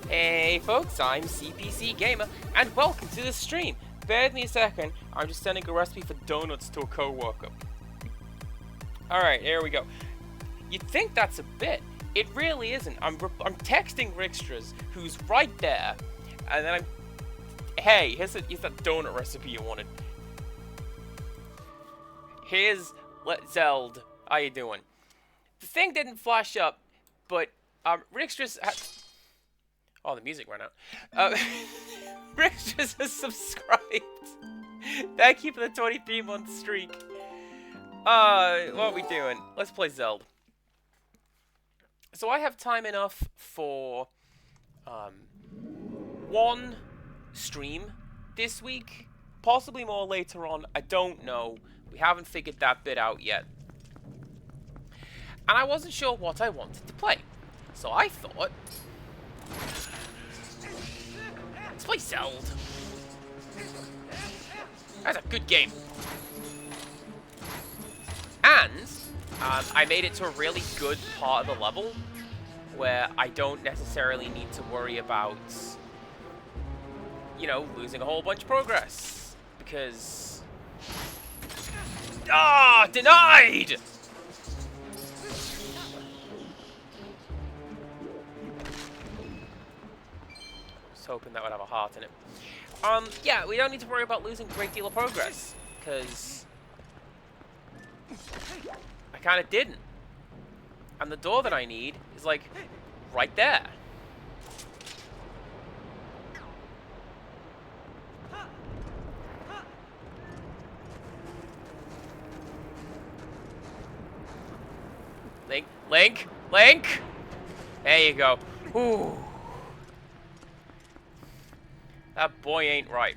Hey folks, I'm CPC Gamer, and welcome to the stream. Bear with me a second, I'm just sending a recipe for donuts to a co-worker. Alright, here we go. You'd think that's a bit. It really isn't. I'm texting Rickstras, who's right there, and then hey, here's that donut recipe you wanted. Here's Zelda. How you doing? The thing didn't flash up, but Rickstras oh, the music ran out. Rickstras has subscribed. Thank you for the 23-month streak. What are we doing? Let's play Zelda. So I have time enough for one stream this week, possibly more later on. I don't know. We haven't figured that bit out yet. And I wasn't sure what I wanted to play. So I thought, let's play Zelda. That's a good game. And I made it to a really good part of the level where I don't necessarily need to worry about, you know, losing a whole bunch of progress. Because... ah, denied! Hoping that would have a heart in it. Yeah, we don't need to worry about losing a great deal of progress, because I kind of didn't. And the door that I need is, like, right there. Link, Link, Link! There you go. Ooh. That boy ain't right.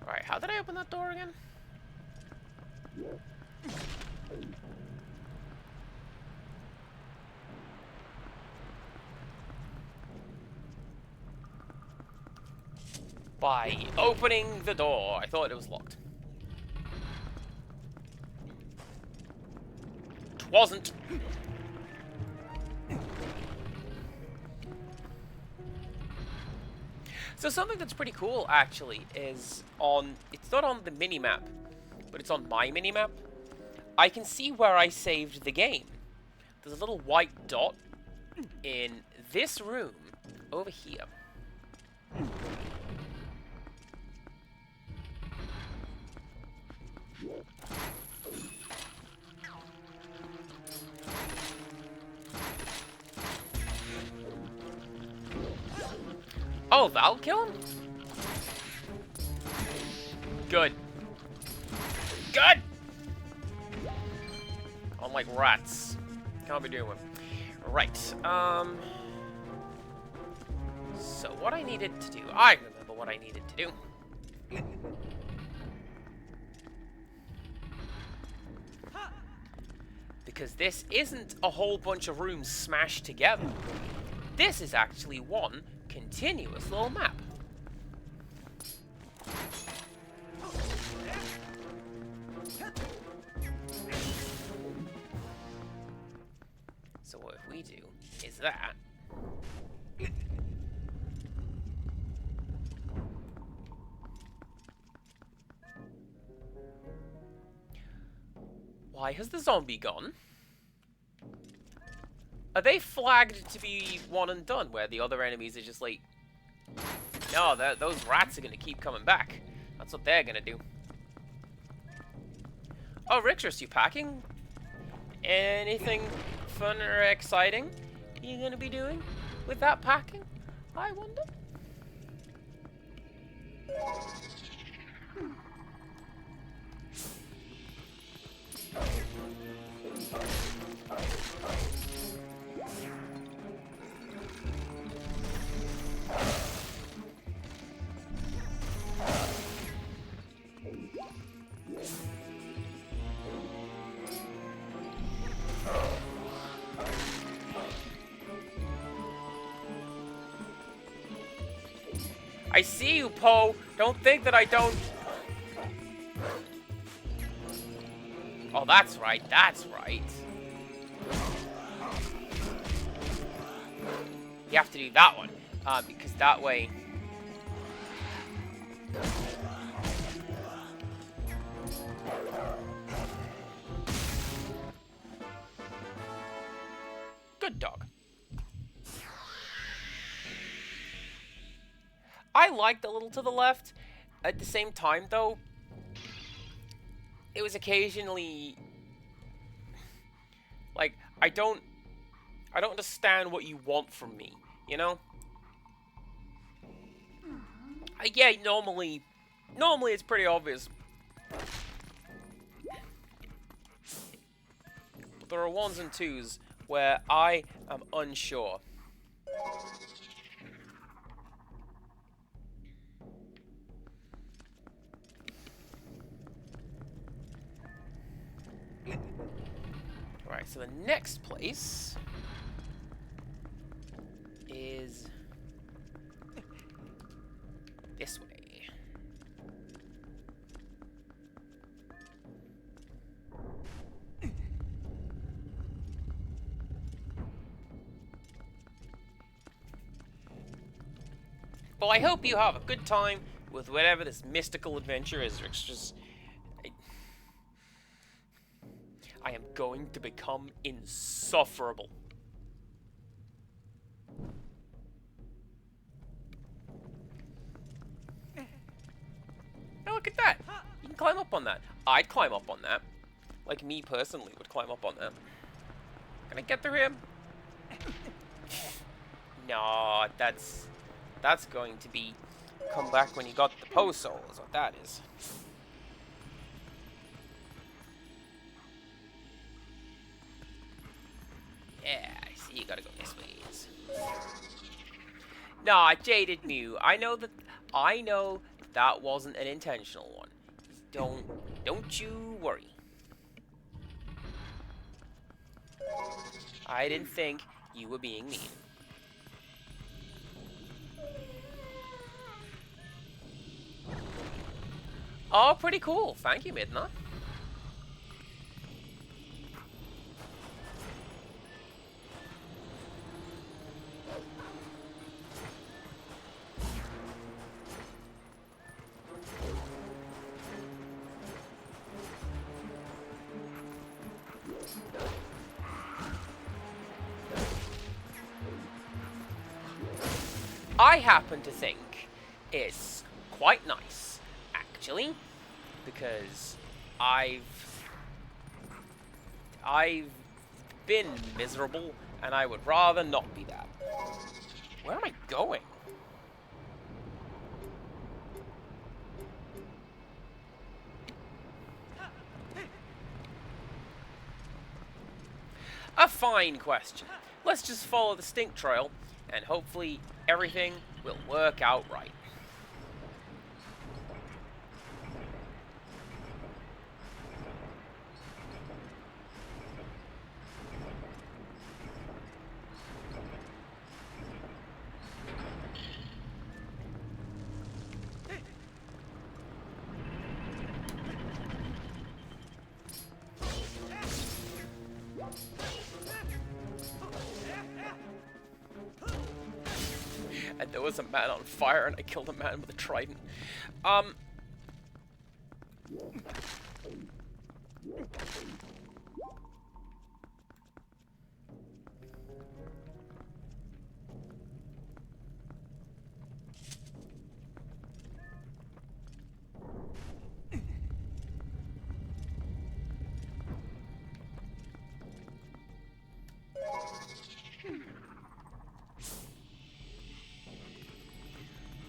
Alright, how did I open that door again? By opening the door. I thought it was locked. Wasn't. So something that's pretty cool, actually, is it's not on the mini-map, but it's on my mini-map. I can see where I saved the game. There's a little white dot in this room over here. Oh, that'll kill him? Good. Good! Unlike rats. Can't be doing. Right, so what I needed to do, I remember what I needed to do. Because this isn't a whole bunch of rooms smashed together. This is actually one continuous little map. So what if we do is that. Why has the zombie gone? Are they flagged to be one and done, where the other enemies are just like, no, those rats are going to keep coming back. That's what they're going to do. Oh, Rickstras, you packing? Anything fun or exciting you going to be doing with that packing, I wonder? I see you, Poe. Don't think that I don't... Oh, that's right. That's right. You have to do that one. Because that way... Good dog. I liked a little to the left. At the same time, though, it was occasionally... Like, I don't understand what you want from me, you know? Yeah, normally it's pretty obvious. But there are ones and twos where I am unsure. Alright, so the next place is this way. Well, I hope you have a good time with whatever this mystical adventure is. It's just... I am going to become insufferable. Oh, look at that. You can climb up on that. I'd climb up on that. Like me personally would climb up on that. Can I get through him? No, that's going to be come back when you got the Poe soul is what that is. Yeah, I see you gotta go this way. Nah, Jaded Mew. I know that wasn't an intentional one. Don't you worry. I didn't think you were being mean. Oh, pretty cool. Thank you, Midna. I happen to think it's quite nice, actually, because I've been miserable, and I would rather not be that. Where am I going? A fine question. Let's just follow the stink trail, and hopefully everything will work out right. And there was a man on fire, and I killed a man with a trident.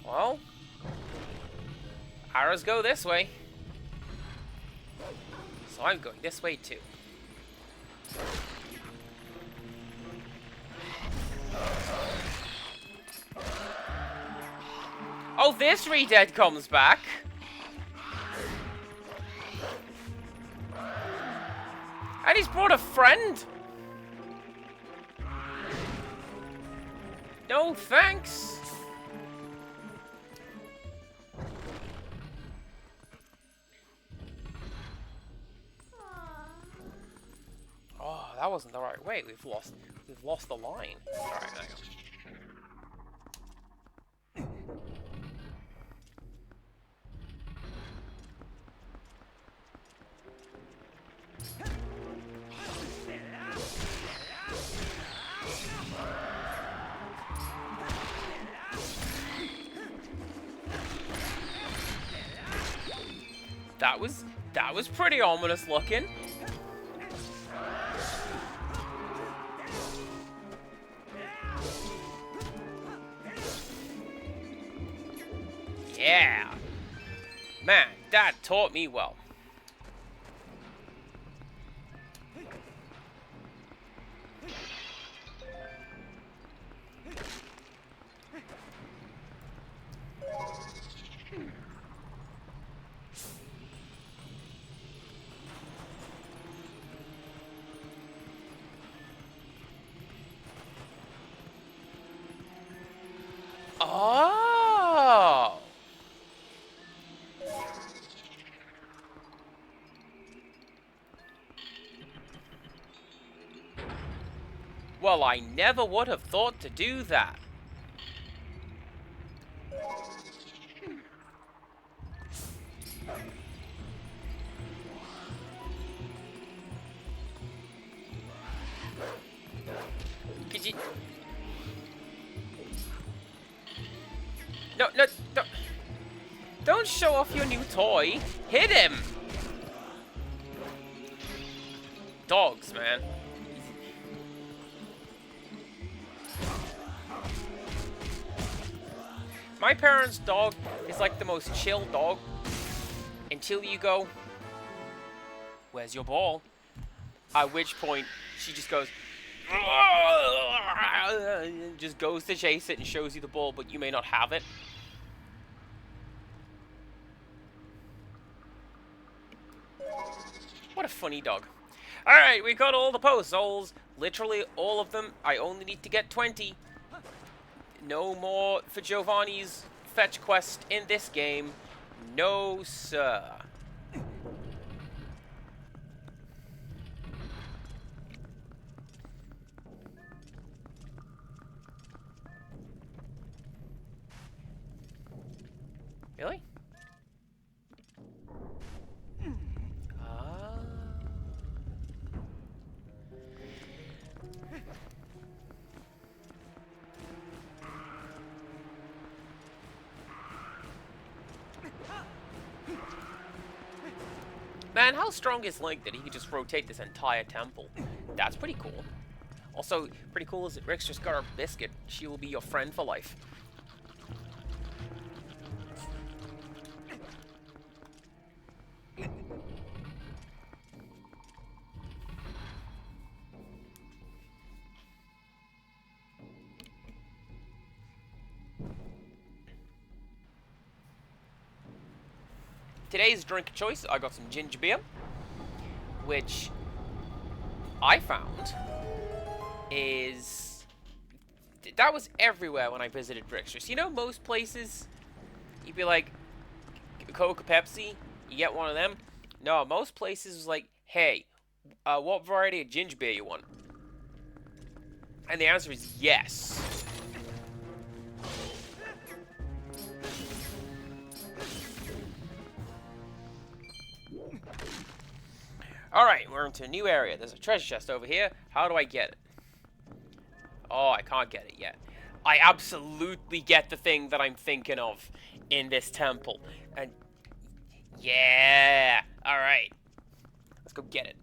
Well, arrows go this way, so I'm going this way too. Oh, this Redead comes back. And he's brought a friend. No thanks. that wasn't the right way. We've lost the line. Alright, hang on. That was pretty ominous looking. Yeah. Man, that taught me well. Oh! Well, I never would have thought to do that. Could you... No, don't show off your new toy. Hit him! Dogs, man. My parents' dog is like the most chill dog until you go, "Where's your ball?" At which point she just goes, and just goes to chase it and shows you the ball, but you may not have it. What a funny dog. Alright, we got all the post-souls. Literally all of them. I only need to get 20. No more for Giovanni's fetch quest in this game. No, sir. Really? Man, how strong is Link that he could just rotate this entire temple? That's pretty cool. Also, pretty cool is that Rick's just got her biscuit. She will be your friend for life. Today's drink choice, I got some ginger beer, which I found is... that was everywhere when I visited Rick's. You know, most places, you'd be like, Coke or Pepsi, you get one of them. No, most places was like, hey, what variety of ginger beer you want? And the answer is yes. Alright, we're into a new area. There's a treasure chest over here. How do I get it? Oh, I can't get it yet. I absolutely get the thing that I'm thinking of in this temple. And yeah! Alright. Let's go get it.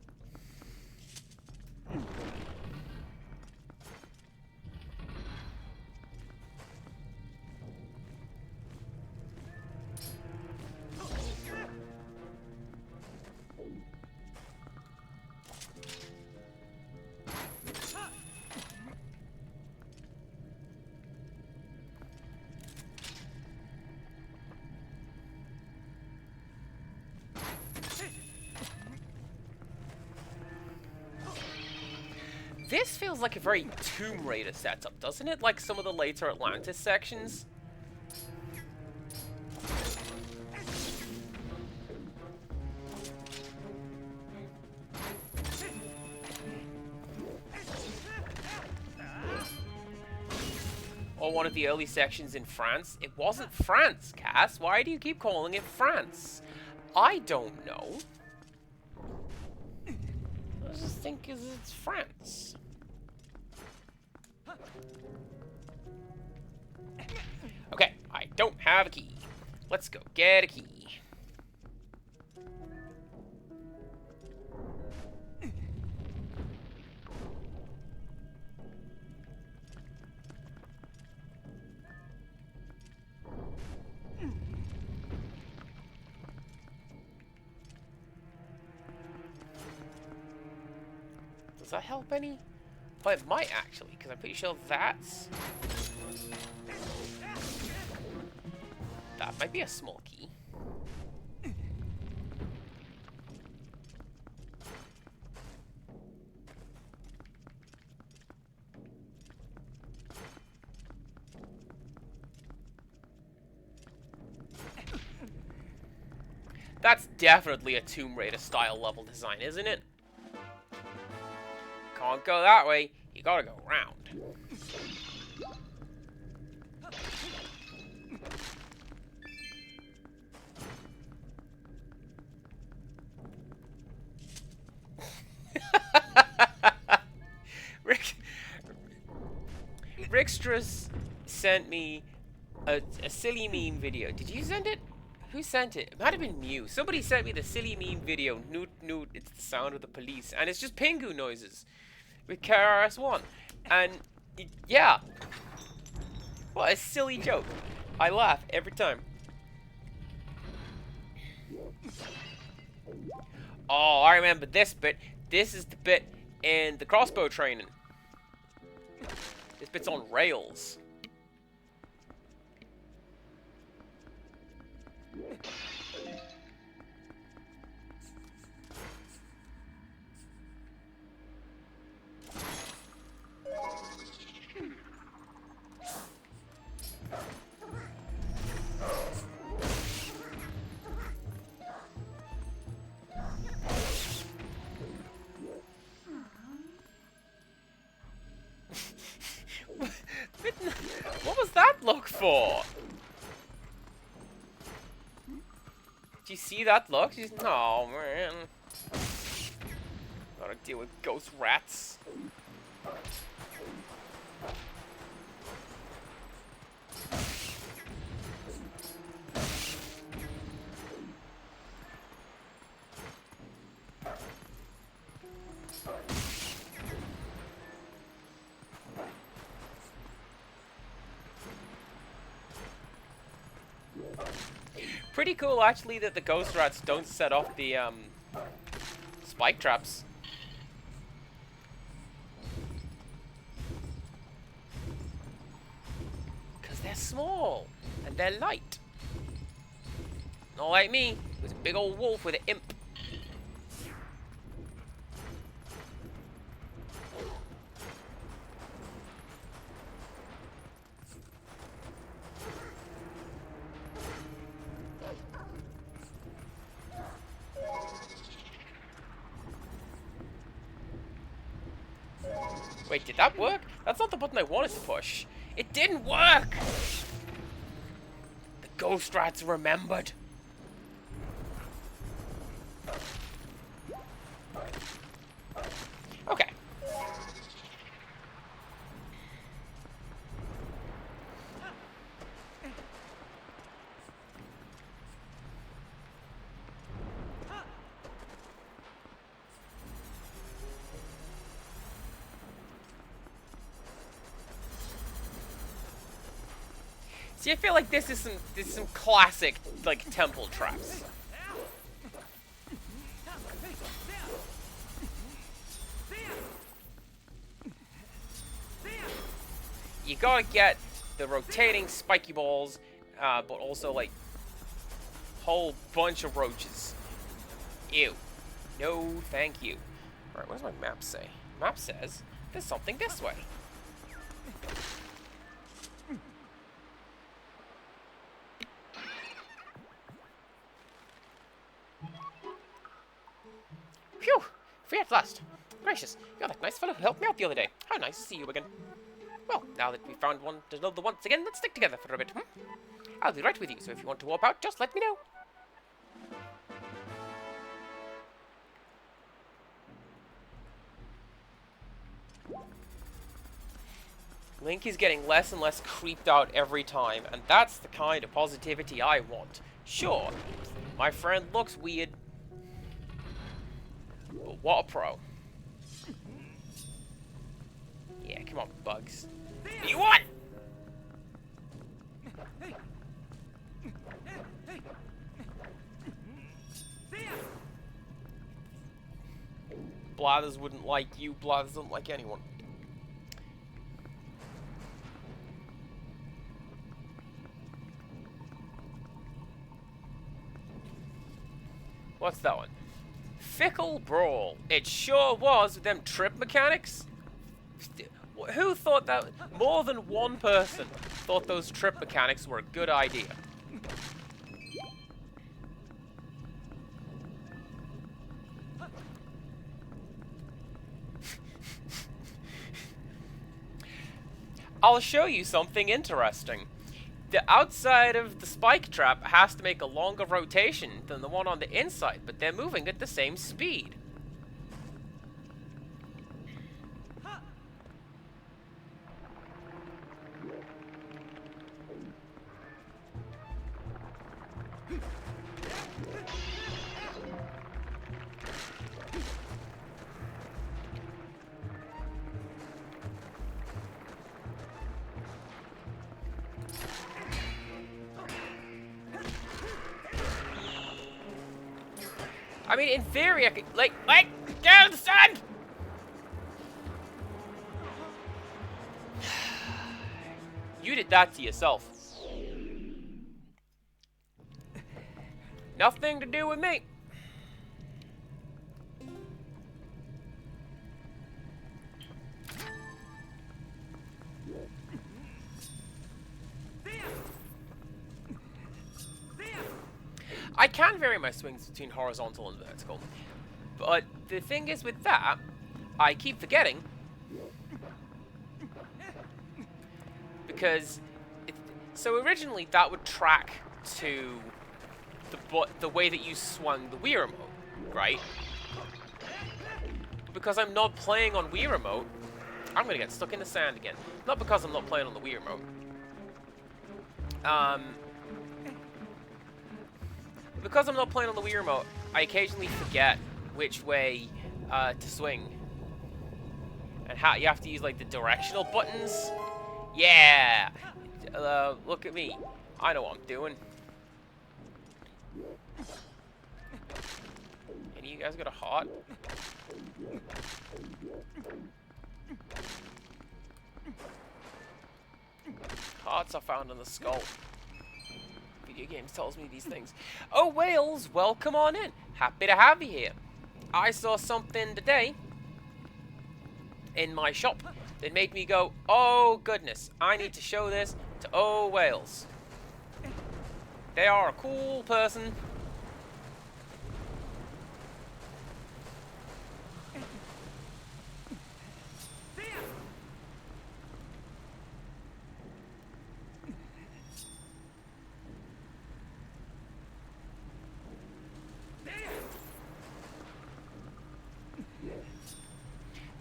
This feels like a very Tomb Raider setup, doesn't it? Like some of the later Atlantis sections. or one of the early sections in France. It wasn't France, Cass. Why do you keep calling it France? I don't know. I just think it's France. Okay, I don't have a key. Let's go get a key. Does that help any? Oh, it might actually, because I'm pretty sure that's... That might be a small key. That's definitely a Tomb Raider style level design, isn't it? Can't go that way, you gotta go around. Rickstress sent me a silly meme video. Did you send it? Who sent it? It might have been Mew. Somebody sent me the silly meme video. Noot noot, it's the sound of the police. And it's just Pingu noises with KRS-One. And yeah. What a silly joke. I laugh every time. Oh, I remember this bit. This is the bit in the crossbow training. This bit's on rails. What was that look for? Do you see that look? She's, oh man. Gotta deal with ghost rats. Pretty cool, actually, that the ghost rats don't set off the spike traps. Because they're small and they're light. Not like me, who's a big old wolf with an imp. Wait, did that work? That's not the button I wanted to push. It didn't work! The ghost rats remembered. Okay. See, I feel like this is some classic, like, temple traps. You gotta get the rotating spiky balls, but also, like, whole bunch of roaches. Ew. No, thank you. Alright, what does my map say? Map says there's something this way. Phew! Free at last. Gracious, you're that nice fellow who helped me out the other day. How nice to see you again. Well, now that we've found one another once again, let's stick together for a bit, I'll be right with you, so if you want to warp out, just let me know. Link is getting less and less creeped out every time, and that's the kind of positivity I want. Sure, my friend looks weird, but what a pro. Yeah, come on, Bugs. You what? Blathers wouldn't like you, Blathers don't like anyone. What's that one? Fickle Brawl. It sure was with them trip mechanics. Who thought that? More than one person thought those trip mechanics were a good idea. I'll show you something interesting. The outside of the spike trap has to make a longer rotation than the one on the inside, but they're moving at the same speed. I mean, in theory, I could, like, get out of the sand! You did that to yourself. Nothing to do with me. I can vary my swings between horizontal and vertical, but the thing is with that, I keep forgetting, because so originally that would track to the way that you swung the Wii remote, right? Because I'm not playing on Wii remote, I'm gonna get stuck in the sand again. Not because I'm not playing on the Wii remote. Because I'm not playing on the Wii remote, I occasionally forget which way to swing. And how you have to use, like, the directional buttons. Yeah! Look at me. I know what I'm doing. Any of you guys got a heart? Hearts are found in the skull. Video games tells me these things. Oh, Wales, welcome on in. Happy to have you here. I saw something today in my shop that made me go, oh goodness, I need to show this to Oh Wales. They are a cool person.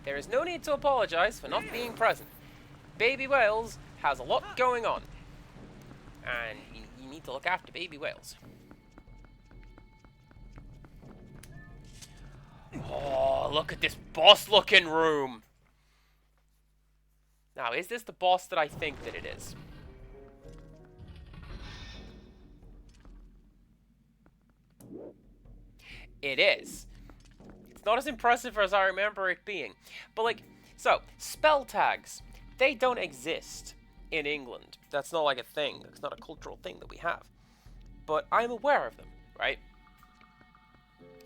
There is no need to apologize for not being present. Baby Wales has a lot going on. And you need to look after Baby Wales. Oh, look at this boss-looking room. Now, is this the boss that I think that it is? It is. Not as impressive as I remember it being. But, like, so, spell tags, they don't exist in England. That's not like a thing. It's not a cultural thing that we have. But I'm aware of them, right?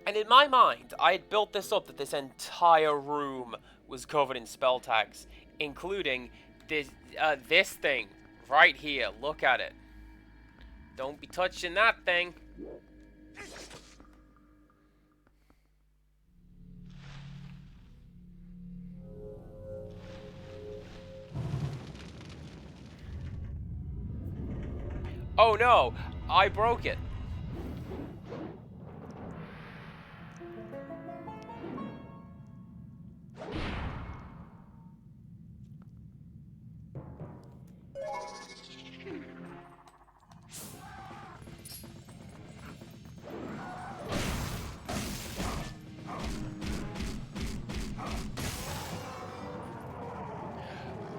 And in my mind, I had built this up that this entire room was covered in spell tags, including this thing right here. Look at it. Don't be touching that thing. Oh no, I broke it.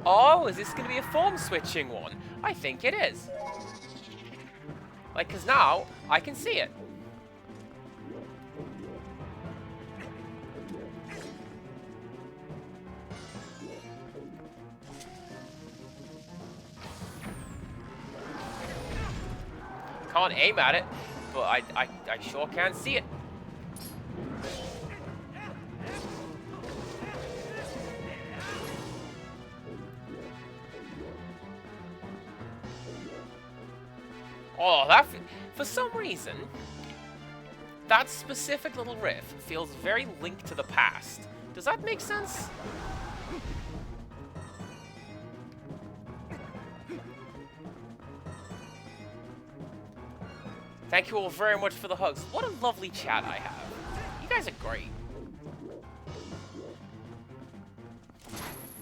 Oh, is this going to be a form switching one? I think it is. Like, because now I can see it. Can't aim at it, but I sure can see it. Oh, for some reason, that specific little riff feels very linked to the past. Does that make sense? Thank you all very much for the hugs. What a lovely chat I have. You guys are great.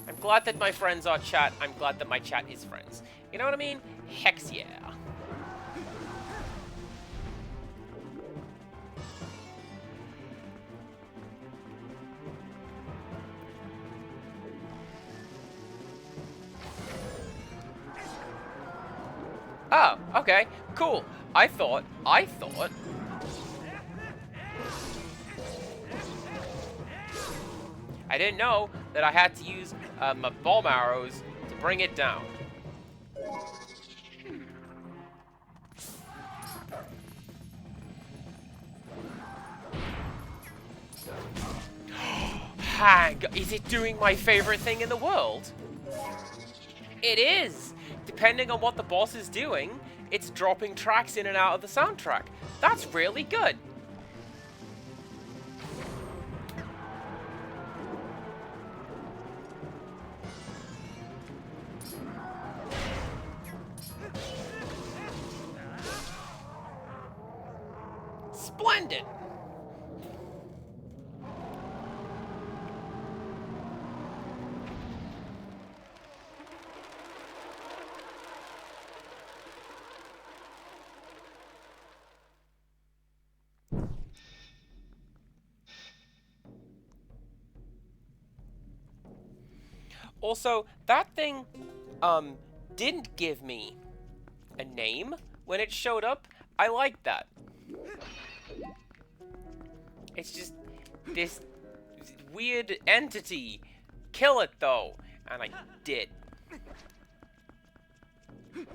I'm glad that my friends are chat. I'm glad that my chat is friends. You know what I mean? Hex yeah. Oh, okay, cool. I thought. I didn't know that I had to use my bomb arrows to bring it down. Hang, is it doing my favorite thing in the world? It is! Depending on what the boss is doing, it's dropping tracks in and out of the soundtrack. That's really good. Splendid! Also, that thing, didn't give me a name when it showed up. I like that. It's just this weird entity. Kill it, though. And I did. And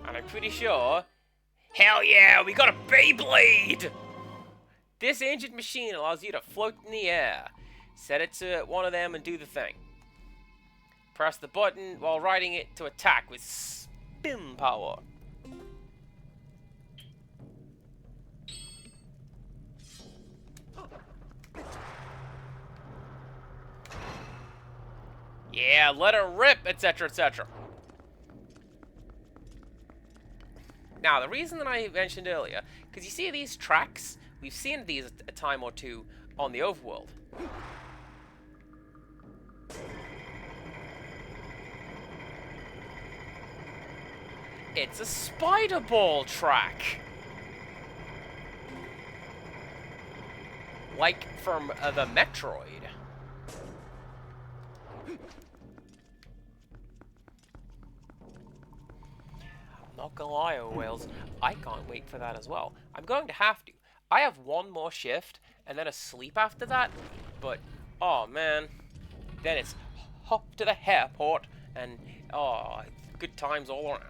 I'm pretty sure... Hell yeah, we got a Beyblade! This ancient machine allows you to float in the air. Set it to one of them and do the thing. Press the button while riding it to attack with spin power. Yeah, let her rip, etc., etc. Now, the reason that I mentioned earlier, because you see these tracks, we've seen these a time or two on the overworld. It's a spider ball track. Like from the Metroid. Not gonna lie, oh Wales, I can't wait for that as well. I'm going to have to. I have one more shift and then a sleep after that, but oh man, then it's hop to the airport and oh, good times all around.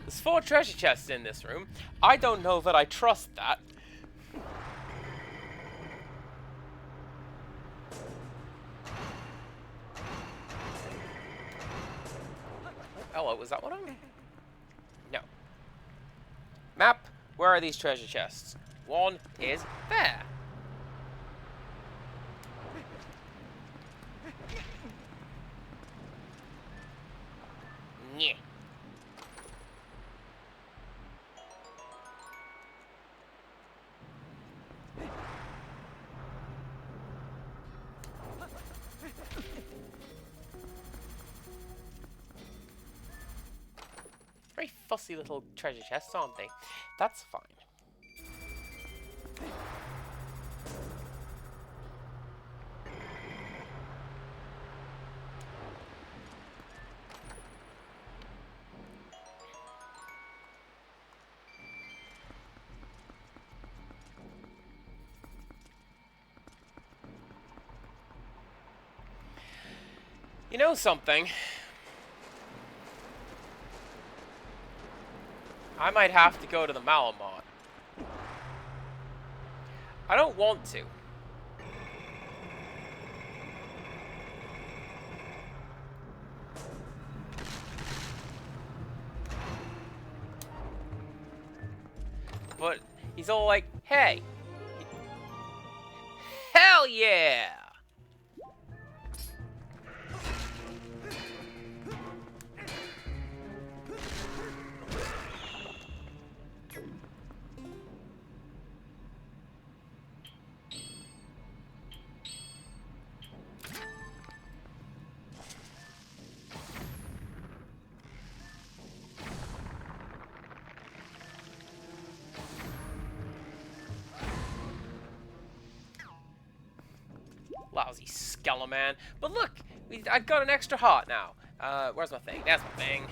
There's 4 treasure chests in this room. I don't know that I trust that. hello. Was that one of them? No. Map. Where are these treasure chests? One is there. Yeah. Very fussy little treasure chests, aren't they? That's fine. You know something? I might have to go to the Malamont. I don't want to. But he's all like, hey. Hell yeah! Lousy Skeleman. But look, I got an extra heart now. Where's my thing? There's my thing.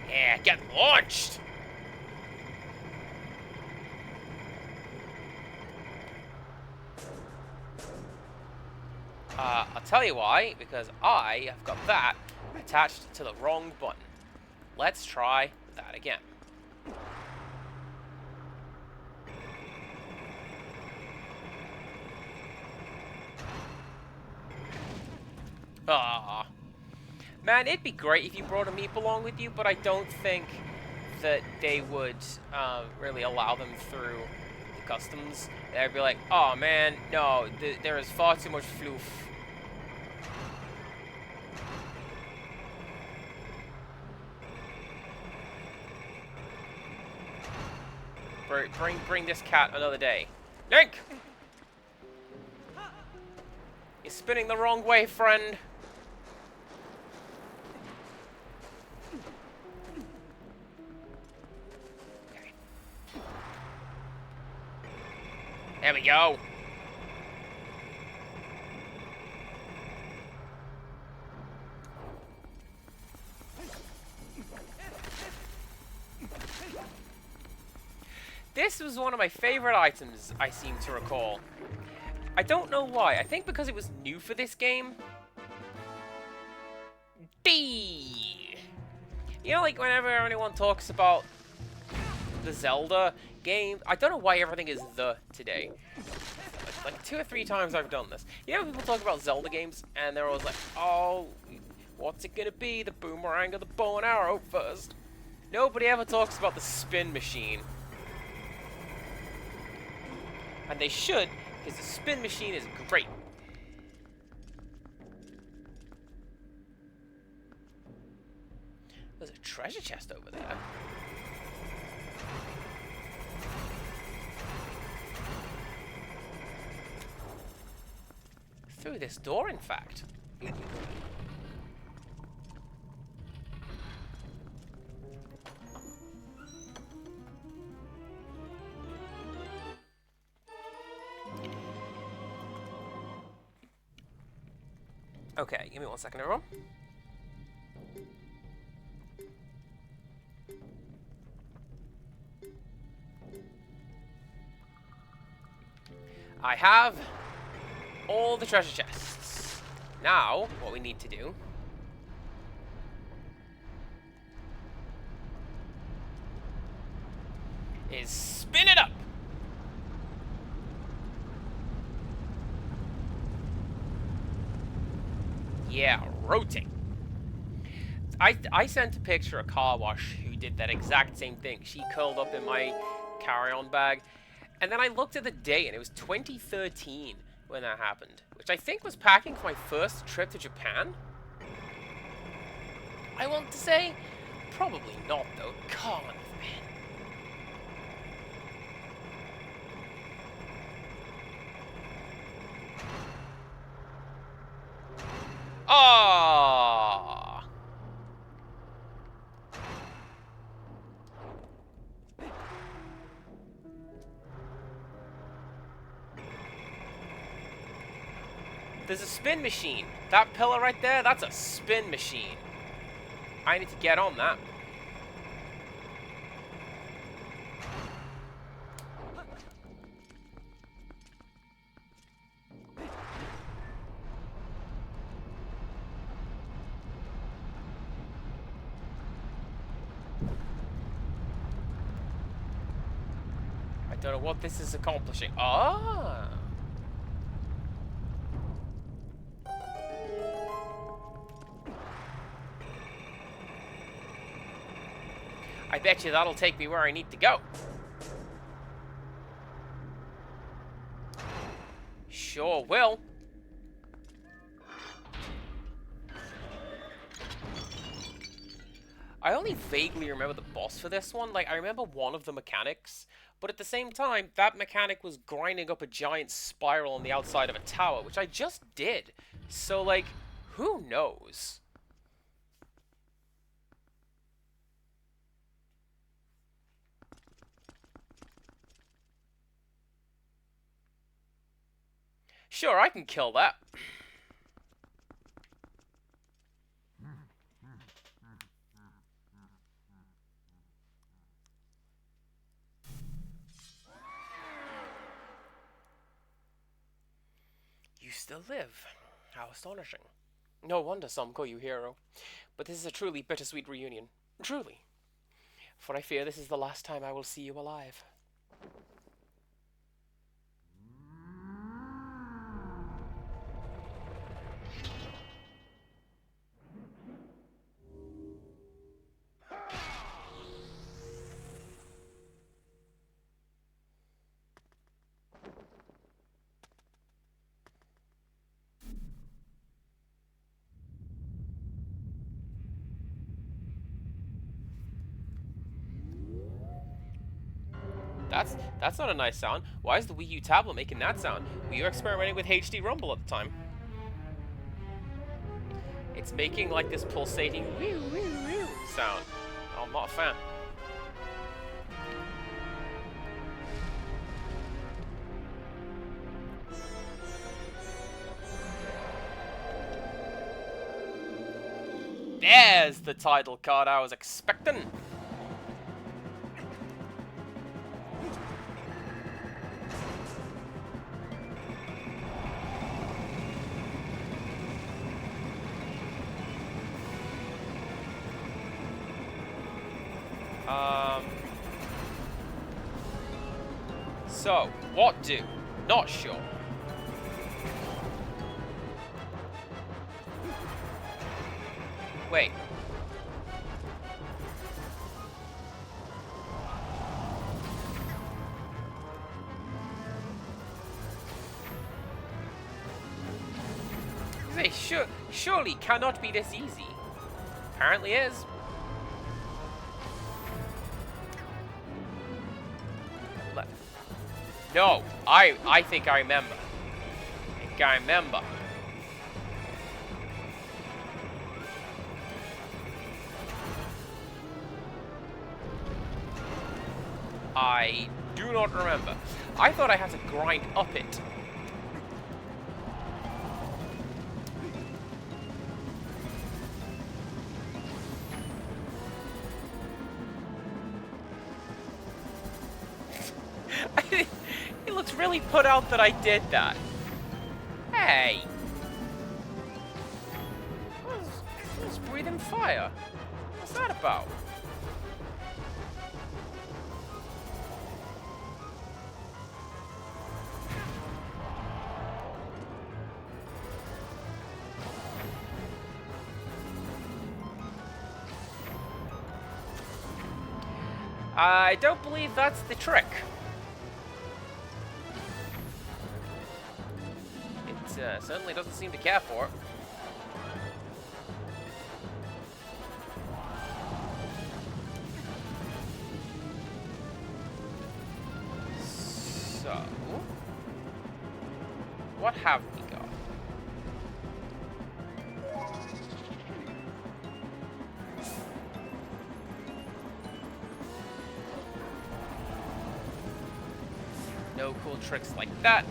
Yeah, get launched! I'll tell you why, because I have got that attached to the wrong button. Let's try that again. Ah, man, it'd be great if you brought a meep along with you, but I don't think that they would really allow them through the customs. They'd be like, oh man, no, there is far too much floof. Bring this cat another day. Link! You're spinning the wrong way, friend. Okay. There we go. This was one of my favorite items, I seem to recall. I don't know why. I think because it was new for this game. D. You know, like whenever anyone talks about the Zelda game, I don't know why everything is the today. Like 2 or 3 times I've done this. You know, people talk about Zelda games and they're always like, oh, what's it gonna be? The boomerang or the bow and arrow first? Nobody ever talks about the spin machine. And they should, because the spin machine is great. There's a treasure chest over there. Through this door, in fact. Okay, give me 1 second, everyone. I have all the treasure chests. Now, what we need to do is spin it up. Yeah, rotate. I sent a picture of Car Wash who did that exact same thing. She curled up in my carry-on bag. And then I looked at the date, and it was 2013 when that happened. Which I think was packing for my first trip to Japan. I want to say, probably not though. Come on, man. Ah. There's a spin machine. That pillar right there, that's a spin machine. I need to get on that. I don't know what this is accomplishing. Ah! I bet you that'll take me where I need to go. Sure will. I only vaguely remember the boss for this one. Like, I remember one of the mechanics, but at the same time, that mechanic was grinding up a giant spiral on the outside of a tower, which I just did. So, like, who knows? Sure, I can kill that. You still live. How astonishing. No wonder some call you hero. But this is a truly bittersweet reunion. Truly. For I fear this is the last time I will see you alive. That's not a nice sound. Why is the Wii U tablet making that sound? Were you experimenting with HD Rumble at the time? It's making like this pulsating sound. I'm not a fan. There's the title card I was expecting. So, what do? Not sure. Wait. They surely cannot be this easy. Apparently is. No, I think I remember. I do not remember. I thought I had to grind up it. He looks really put out that I did that. Hey! Who's breathing fire? What's that about? I don't believe that's the trick. It certainly doesn't seem to care for it. So, what have we got? No cool tricks like that.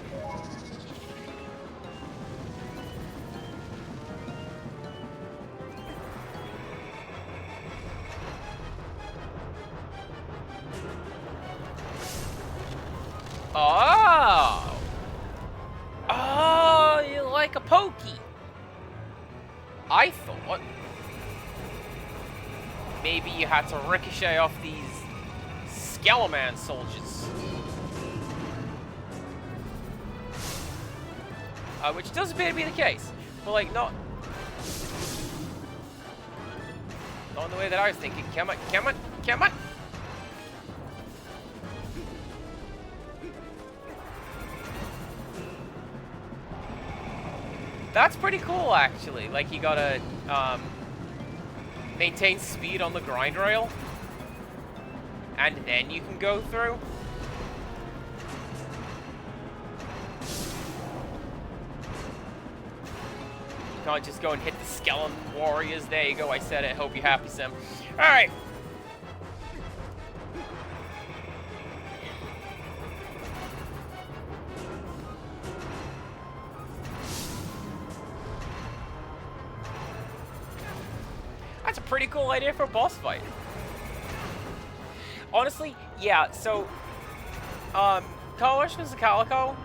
Oh! Oh, you like a pokey. I thought maybe you had to ricochet off these Skeleman soldiers. Which does appear to be the case. But, like, not in the way that I was thinking. Come on, come on, come on! That's pretty cool, actually. Like, you gotta maintain speed on the grind rail, and then you can go through. You can't just go and hit the skeleton warriors. There you go, I said it. Hope you're happy, Sim. Alright. That's a pretty cool idea for a boss fight. Honestly, yeah, so Kalash was a Calico.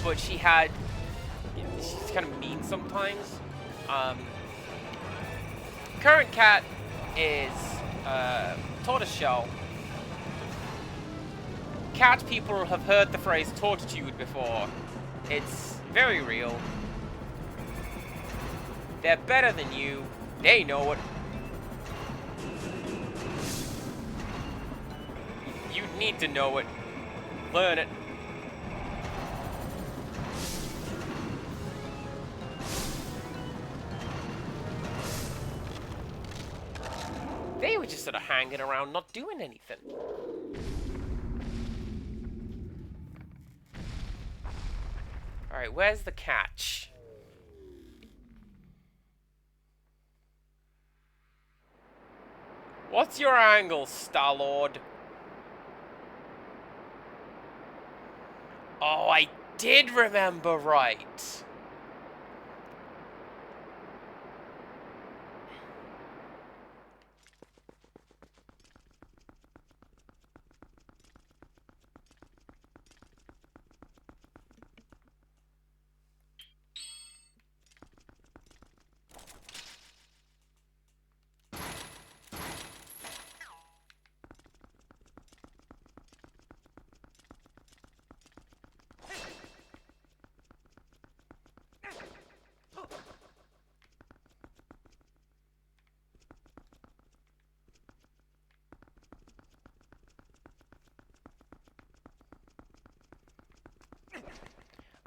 But she's kind of mean sometimes. Current cat is tortoiseshell. Cat people have heard the phrase tortitude before. It's very real. They're better than you. They know it. You need to know it. Learn it. They were just sort of hanging around, not doing anything. Alright, where's the catch? What's your angle, Star-Lord? Oh, I did remember right.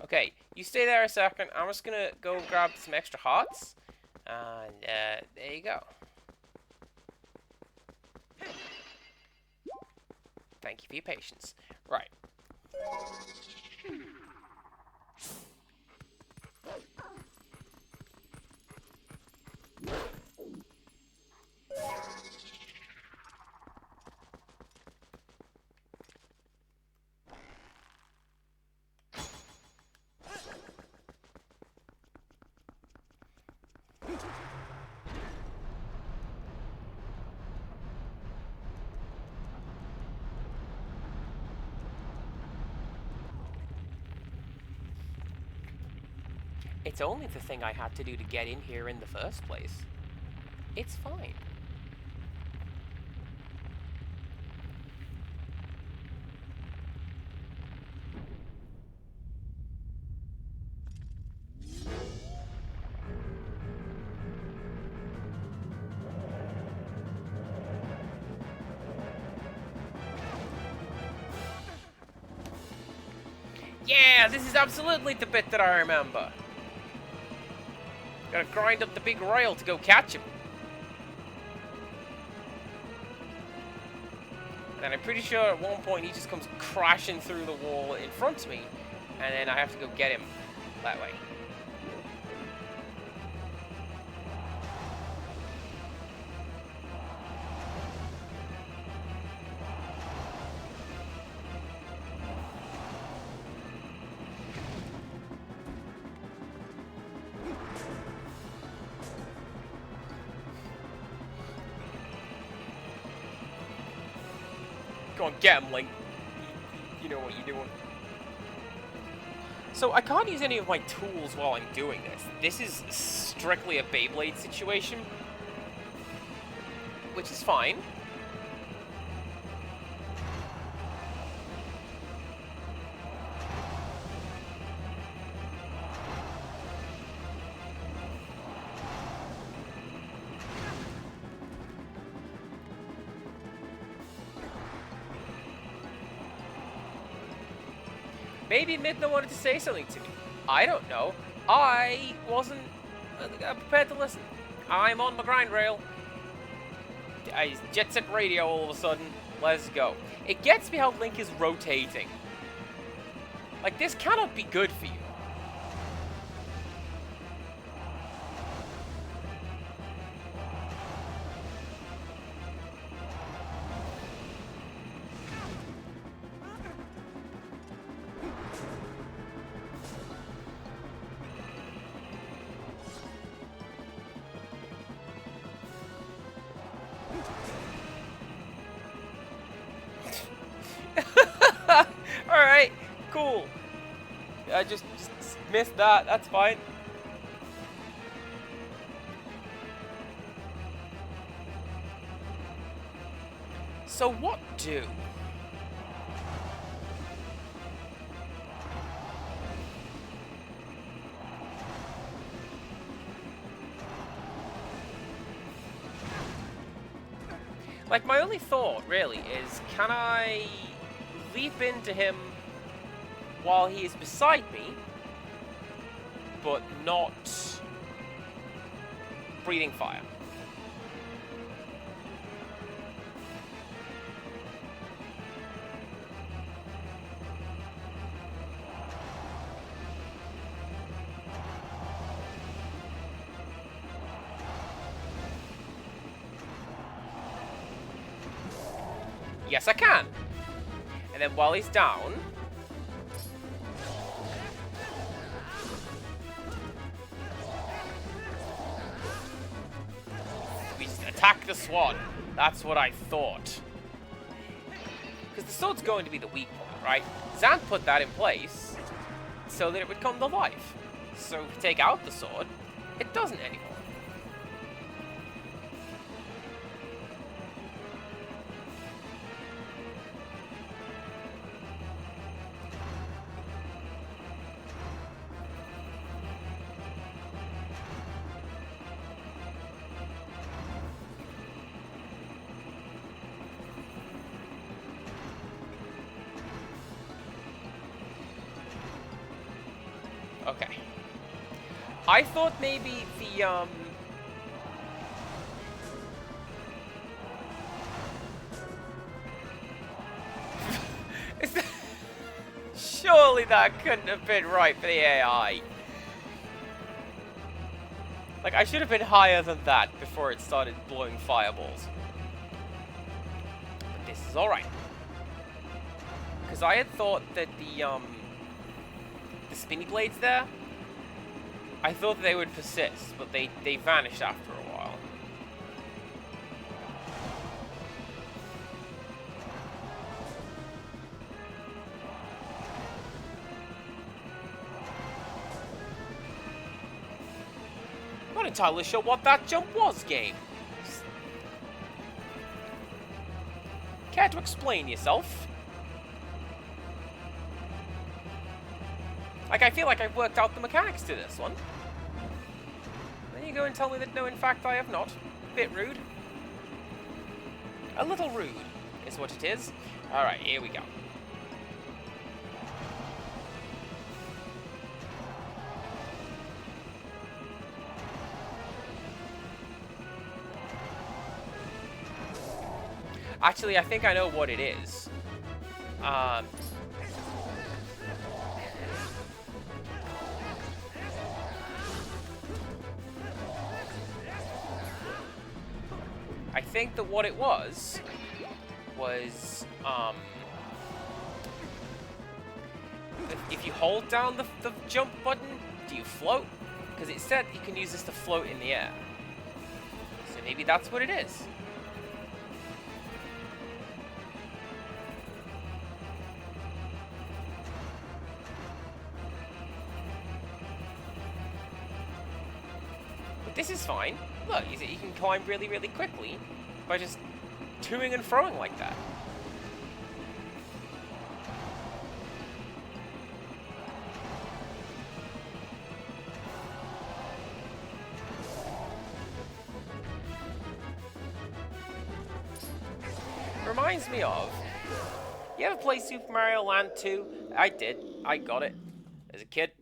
Okay, you stay there a second. I'm just gonna go grab some extra hearts. And, there you go. Thank you for your patience. Right. It's only the thing I had to do to get in here in the first place. It's fine. Yeah, this is absolutely the bit that I remember. Gotta grind up the big rail to go catch him. And I'm pretty sure at one point he just comes crashing through the wall in front of me, and then I have to go get him that way. Go on, get him, Link. You know what you're doing. So I can't use any of my tools while I'm doing this. This is strictly a Beyblade situation, which is fine. Maybe Midna wanted to say something to me. I don't know. I wasn't prepared to listen. I'm on my grind rail. I jet set radio all of a sudden. Let's go. It gets me how Link is rotating. Like, this cannot be good for you. Alright, cool. I just missed that. That's fine. So what do? Like, my only thought, really, is can I leap into him while he is beside me, but not breathing fire? Yes, I can. And then while he's down, we just attack the swan. That's what I thought. Because the sword's going to be the weak point, right? Zant put that in place so that it would come to life. So if we take out the sword, it doesn't anymore. Okay. I thought maybe the, surely that couldn't have been right for the AI. Like, I should have been higher than that before it started blowing fireballs. But this is alright. Because I had thought that the spinny blades there, I thought they would persist, but they vanished after a while. Not entirely sure what that jump was, game. Care to explain yourself? Like, I feel like I've worked out the mechanics to this one. Then you go and tell me that no, in fact, I have not. Bit rude. A little rude is what it is. Alright, here we go. Actually, I think I know what it is. I think that what it was if you hold down the jump button, do you float? Because it said you can use this to float in the air. So maybe that's what it is. But this is fine. Look, you can climb really, really quickly by just toing and froing like that. Reminds me of, you ever play Super Mario Land 2? I did. I got it as a kid.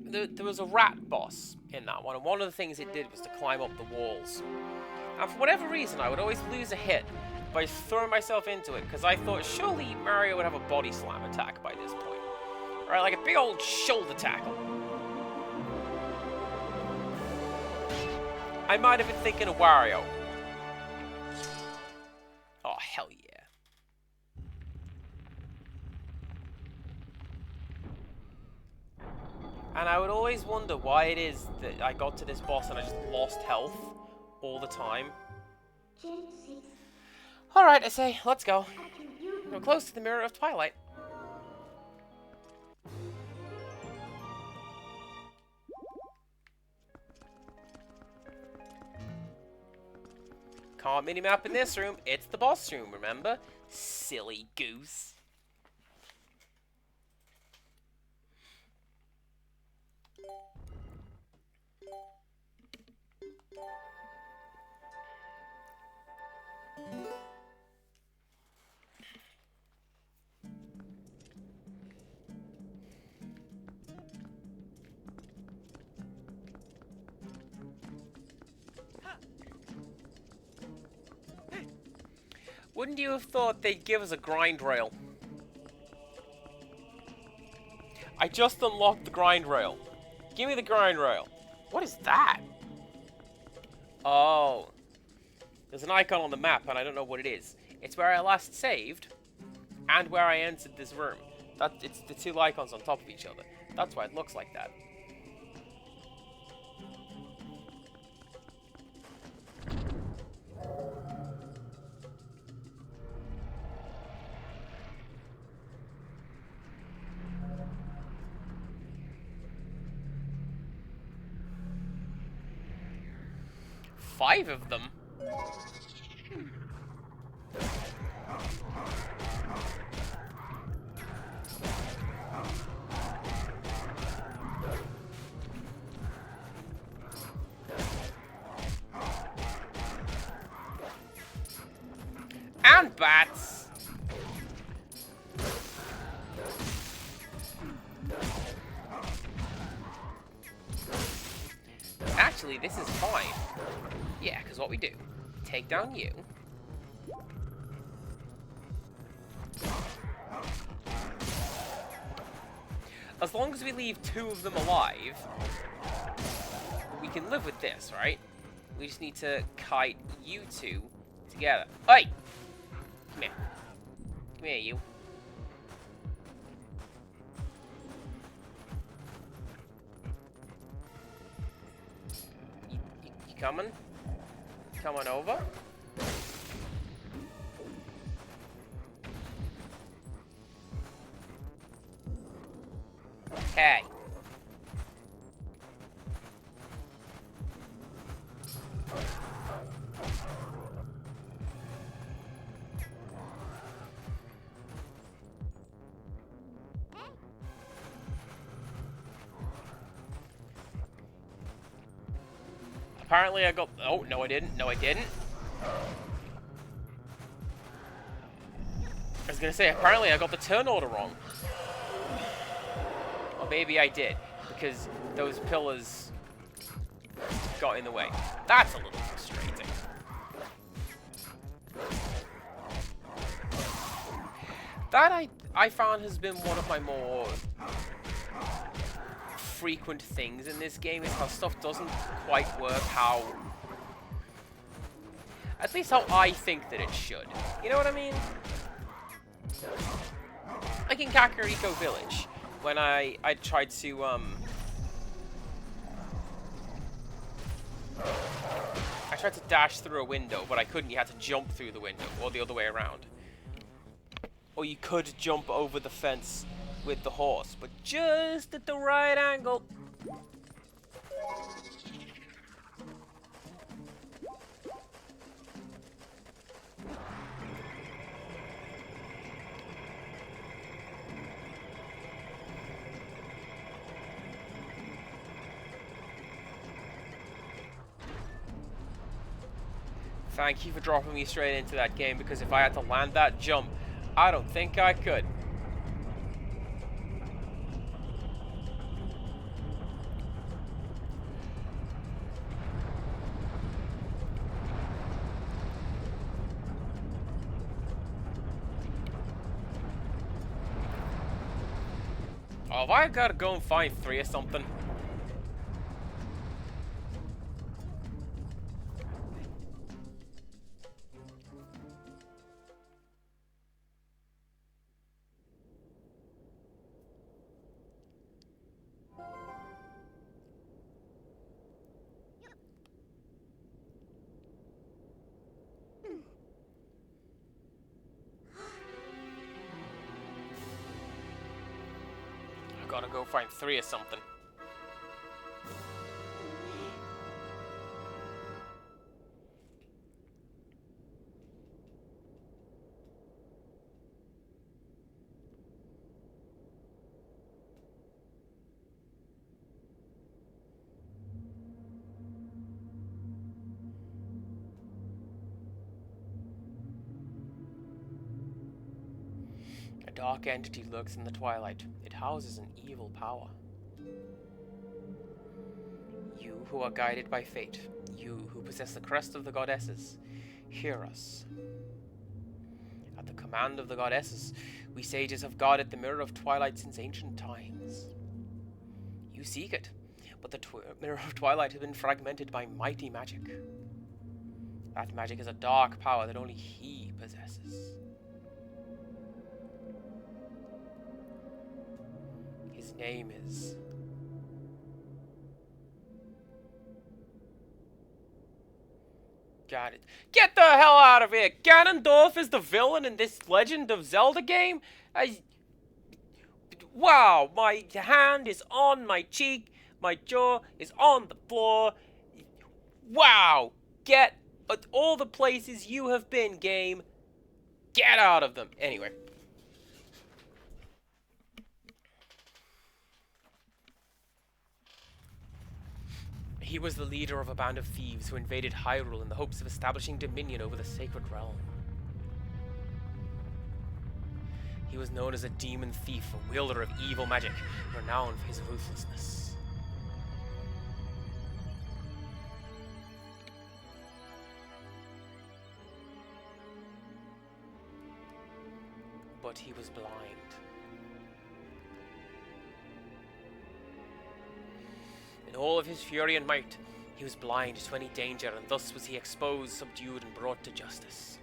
There was a rat boss in that one, and one of the things it did was to climb up the walls. And for whatever reason, I would always lose a hit by throwing myself into it, because I thought surely Mario would have a body slam attack by this point. Right, like a big old shoulder tackle. I might have been thinking of Wario. Oh, hell yeah. And I would always wonder why it is that I got to this boss and I just lost health all the time. Alright, I say, let's go. We're close to the Mirror of Twilight. Can't minimap in this room. It's the boss room, remember? Silly goose. Wouldn't you have thought they'd give us a grind rail? I just unlocked the grind rail. Give me the grind rail. What is that? Oh. There's an icon on the map and I don't know what it is. It's where I last saved and where I entered this room. It's the two icons on top of each other. That's why it looks like that. Five of them? And bats! Actually, this is fine. Yeah, because what we do, take down you. As long as we leave two of them alive, we can live with this, right? We just need to kite you two together. Hey! Come here. Come here, you. You coming? Coming over. Okay. Apparently I got... Oh, no I didn't. No I didn't. I was gonna say, apparently I got the turn order wrong. Or maybe I did, because those pillars got in the way. That's a little frustrating. That I found has been one of my more frequent things in this game, is how stuff doesn't quite work how... At least how I think that it should. You know what I mean? Like in Kakariko Village, when I tried to, I tried to dash through a window, but I couldn't. You had to jump through the window, or the other way around. Or you could jump over the fence with the horse, but just at the right angle. Thank you for dropping me straight into that game, because if I had to land that jump, I don't think I could. Oh, have I gotta go and find 3 or something? Gotta go find 3 or something. A dark entity lurks in the twilight. It houses an evil power. You who are guided by fate, you who possess the crest of the goddesses, hear us. At the command of the goddesses, we sages have guarded the mirror of twilight since ancient times. You seek it, but the mirror of twilight has been fragmented by mighty magic. That magic is a dark power that only he possesses. His name is... Got it. Get the hell out of here! Ganondorf is the villain in this Legend of Zelda game? Wow, my hand is on my cheek, my jaw is on the floor. Wow! Get all the places you have been, game. Get out of them. Anyway. He was the leader of a band of thieves who invaded Hyrule in the hopes of establishing dominion over the sacred realm. He was known as a demon thief, a wielder of evil magic, renowned for his ruthlessness. But he was blind. In all of his fury and might, he was blind to any danger, and thus was he exposed, subdued, and brought to justice.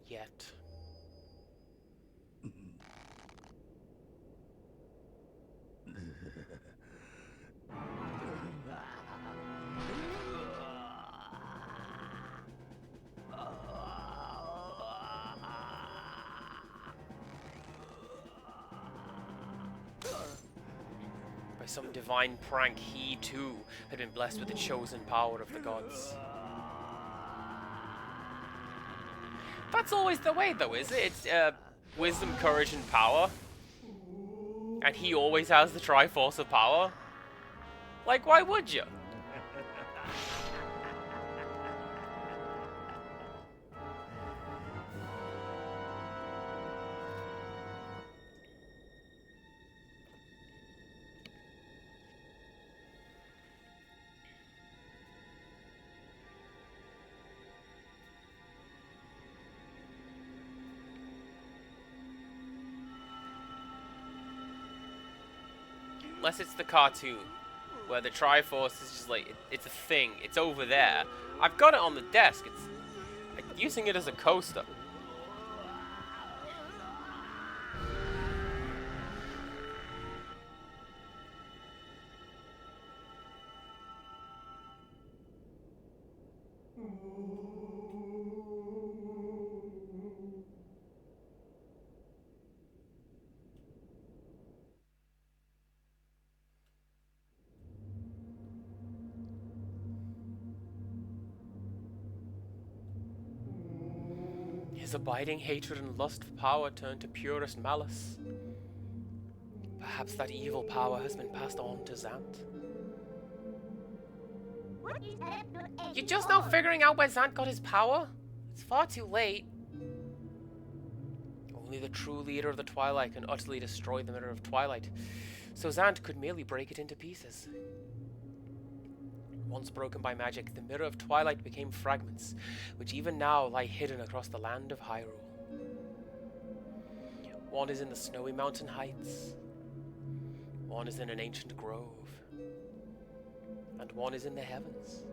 Yet... by some divine prank, he too had been blessed with the chosen power of the gods. That's always the way, though, is it? It's wisdom, courage, and power. And he always has the Triforce of power. Like, why would you? Unless it's the cartoon, where the Triforce is just like, it's a thing. It's over there. I've got it on the desk. It's like using it as a coaster. His abiding hatred and lust for power turned to purest malice. Perhaps that evil power has been passed on to Zant. You're just now figuring out where Zant got his power? It's far too late. Only the true leader of the Twilight can utterly destroy the Mirror of Twilight, so Zant could merely break it into pieces. Once broken by magic, the Mirror of Twilight became fragments, which even now lie hidden across the land of Hyrule. One is in the snowy mountain heights, one is in an ancient grove, and one is in the heavens.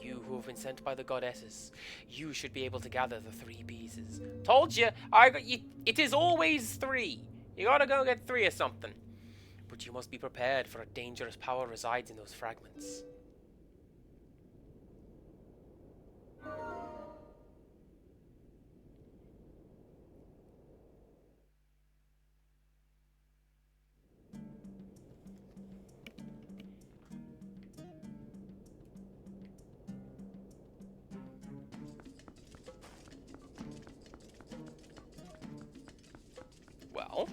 You who have been sent by the goddesses, you should be able to gather the 3 pieces. Told you, it is always 3. You gotta go get 3 or something. But you must be prepared, for a dangerous power resides in those fragments. Well...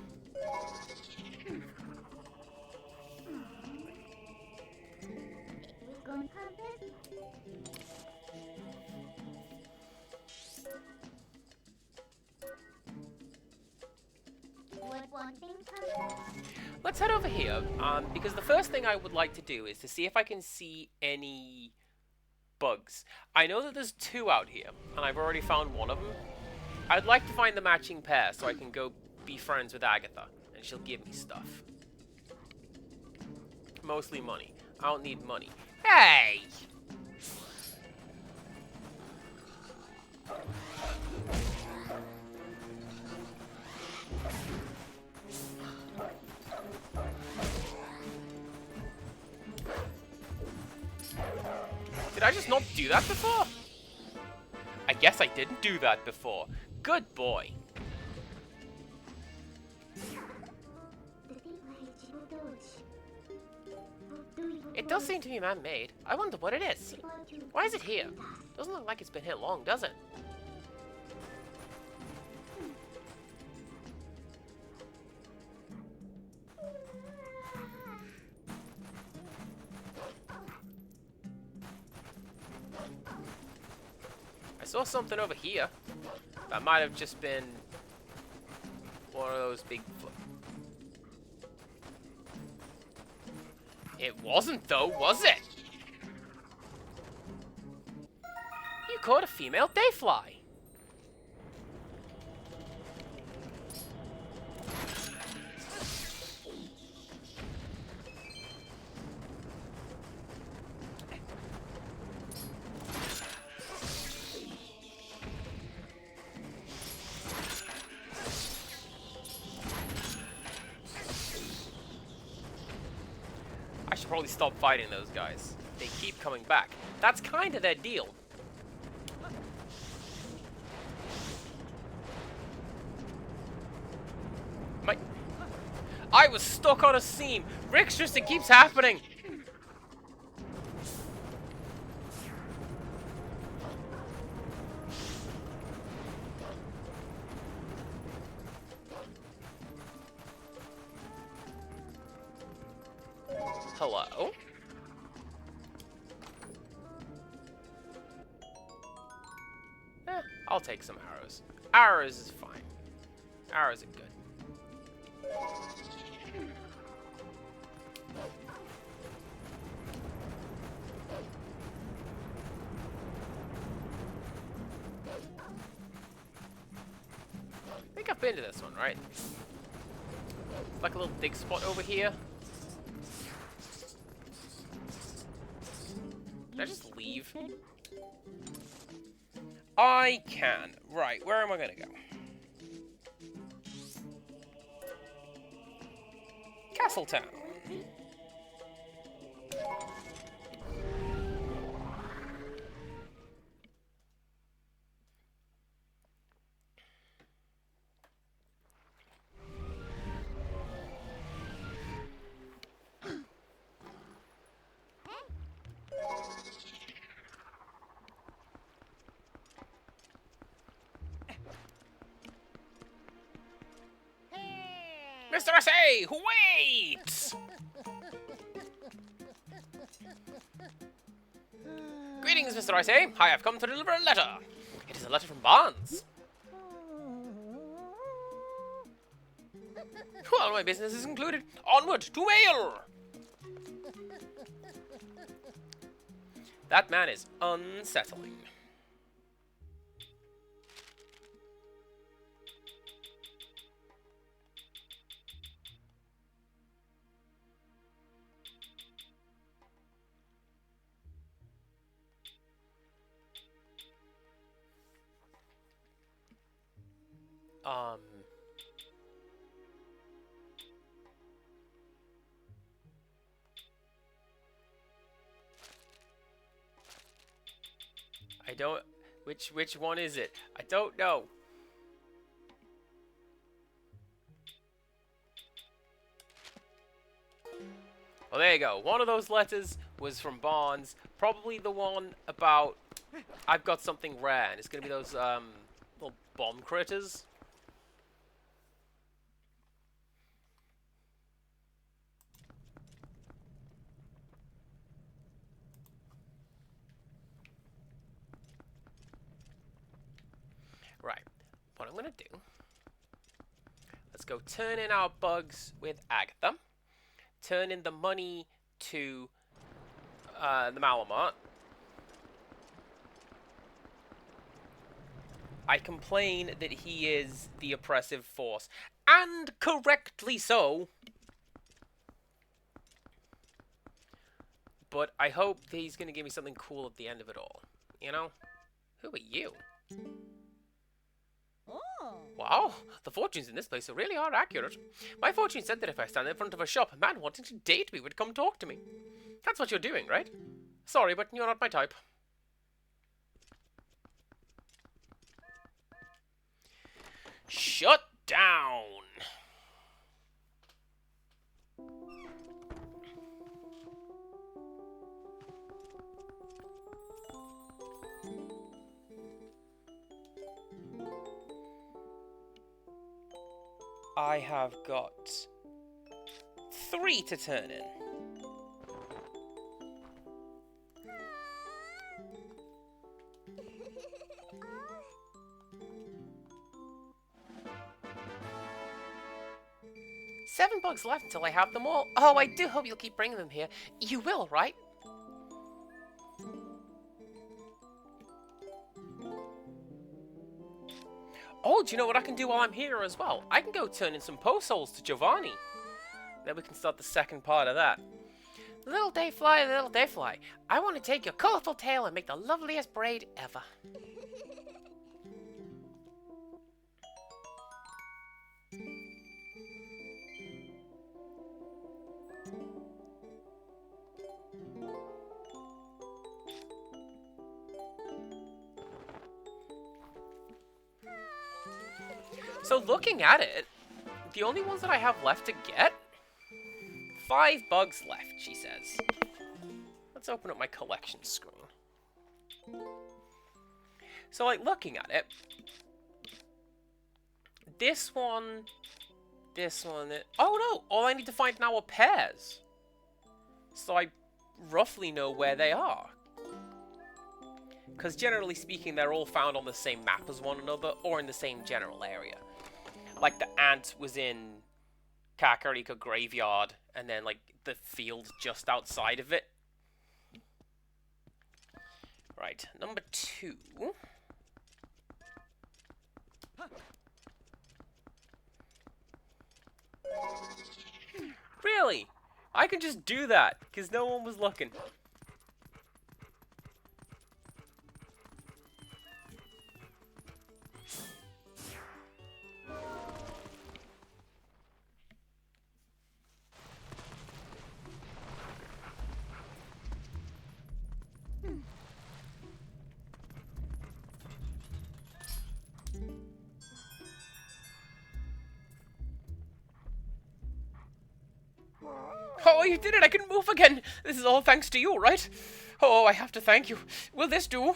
let's head over here, because the first thing I would like to do is to see if I can see any bugs. I know that there's 2 out here, and I've already found one of them. I'd like to find the matching pair so I can go be friends with Agatha, and she'll give me stuff. Mostly money. I don't need money. Hey! Did I just not do that before? I guess I didn't do that before. Good boy. It does seem to be man-made. I wonder what it is. Why is it here? Doesn't look like it's been here long, does it? I saw something over here. That might have just been one of those big... It wasn't, though, was it? You caught a female dayfly. I should probably stop fighting those guys. They keep coming back. That's kind of their deal. I was stuck on a seam. Rick's just, it keeps happening. Hello? I'll take some arrows. Arrows is fine. Arrows are good. I think I've been to this one, right? It's like a little dig spot over here. Can I just leave? I can. Right, where am I gonna go? Castletown. Mr. S.A., wait! Greetings, Mr. S.A. I have come to deliver a letter. It is a letter from Barnes. Well, my business is concluded. Onward to Vale! That man is unsettling. I don't... Which one is it? I don't know. Well, there you go. One of those letters was from Barnes. Probably the one about... I've got something rare, and it's going to be those, little bomb critters. Right. What I'm going to do... Let's go turn in our bugs with Agatha. Turn in the money to the Malamart. I complain that he is the oppressive force. And correctly so. But I hope that he's going to give me something cool at the end of it all. You know? Who are you? Wow, the fortunes in this place really are accurate. My fortune said that if I stand in front of a shop, a man wanting to date me would come talk to me. That's what you're doing, right? Sorry, but you're not my type. Shut down! I have got 3 to turn in. Seven bugs left until I have them all. Oh, I do hope you'll keep bringing them here. You will, right? Oh, do you know what I can do while I'm here as well? I can go turn in some post holes to Giovanni. Then we can start the second part of that. Little day fly, I want to take your colorful tail and make the loveliest braid ever. So looking at it, the only ones that I have left to get, 5 bugs left, she says. Let's open up my collection screen. So like looking at it, this one, oh no, all I need to find now are pairs. So I roughly know where they are. Because generally speaking, they're all found on the same map as one another, or in the same general area. Like the ant was in Kakarika Graveyard, and then like the field just outside of it. Right, number 2. Really? I can just do that, because no one was looking. Oh, you did it! I can move again! This is all thanks to you, right? Oh, I have to thank you. Will this do?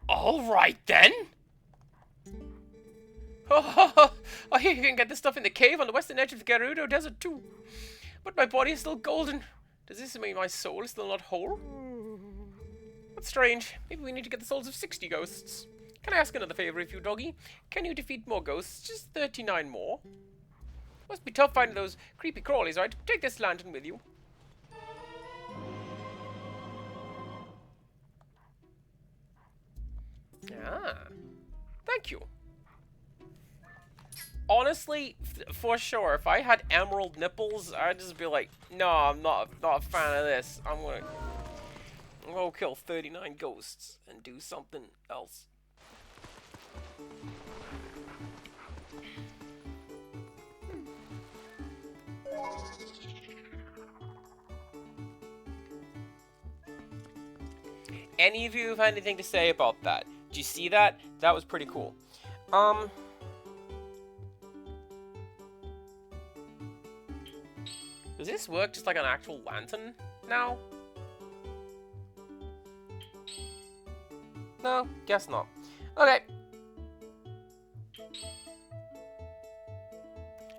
Alright then! Oh, I hear you can get this stuff in the cave on the western edge of the Gerudo Desert too. But my body is still golden. Does this mean my soul is still not whole? That's strange. Maybe we need to get the souls of 60 ghosts. Can I ask another favor of you, doggy? Can you defeat more ghosts? Just 39 more? Must be tough finding those creepy crawlies, right? Take this lantern with you. Ah. Thank you. Honestly, for sure, if I had emerald nipples, I'd just be like, no, I'm not a fan of this. I'm gonna go kill 39 ghosts and do something else. Any of you have anything to say about that? Did you see that? That was pretty cool. Does this work just like an actual lantern now? No, guess not. Okay.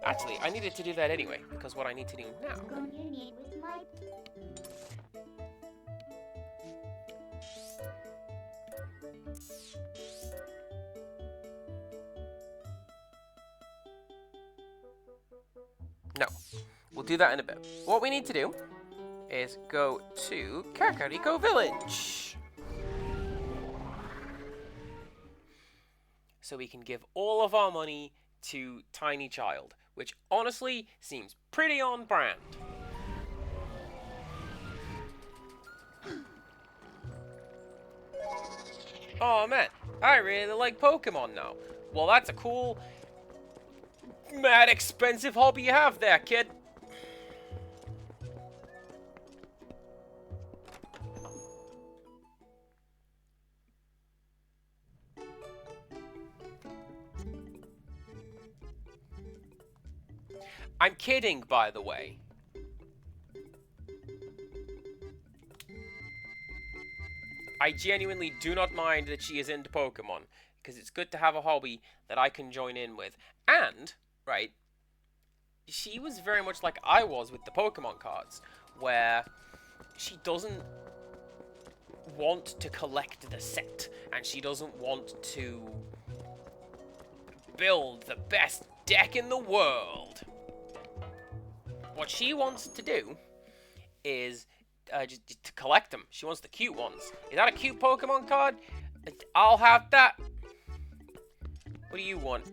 Actually, I needed to do that anyway, because what I need to do now... No. We'll do that in a bit. What we need to do is go to Kakariko Village. So we can give all of our money to Tiny Child, which honestly seems pretty on brand. Oh man, I really like Pokemon now. Well, that's a cool, mad expensive hobby you have there, kid. I'm kidding, by the way. I genuinely do not mind that she is into Pokemon, because it's good to have a hobby that I can join in with. And, right, she was very much like I was with the Pokemon cards, where she doesn't want to collect the set, and she doesn't want to build the best deck in the world. What she wants to do is just to collect them. She wants the cute ones. Is that a cute Pokemon card? I'll have that. What do you want?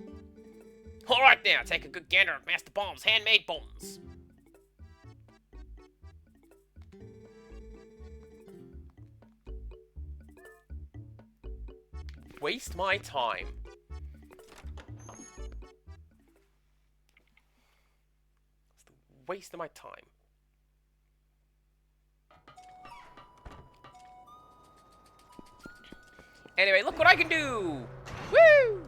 Alright now, take a good gander at Master Bomb's handmade buns. Waste my time. Waste of my time. Anyway, look what I can do! Woo!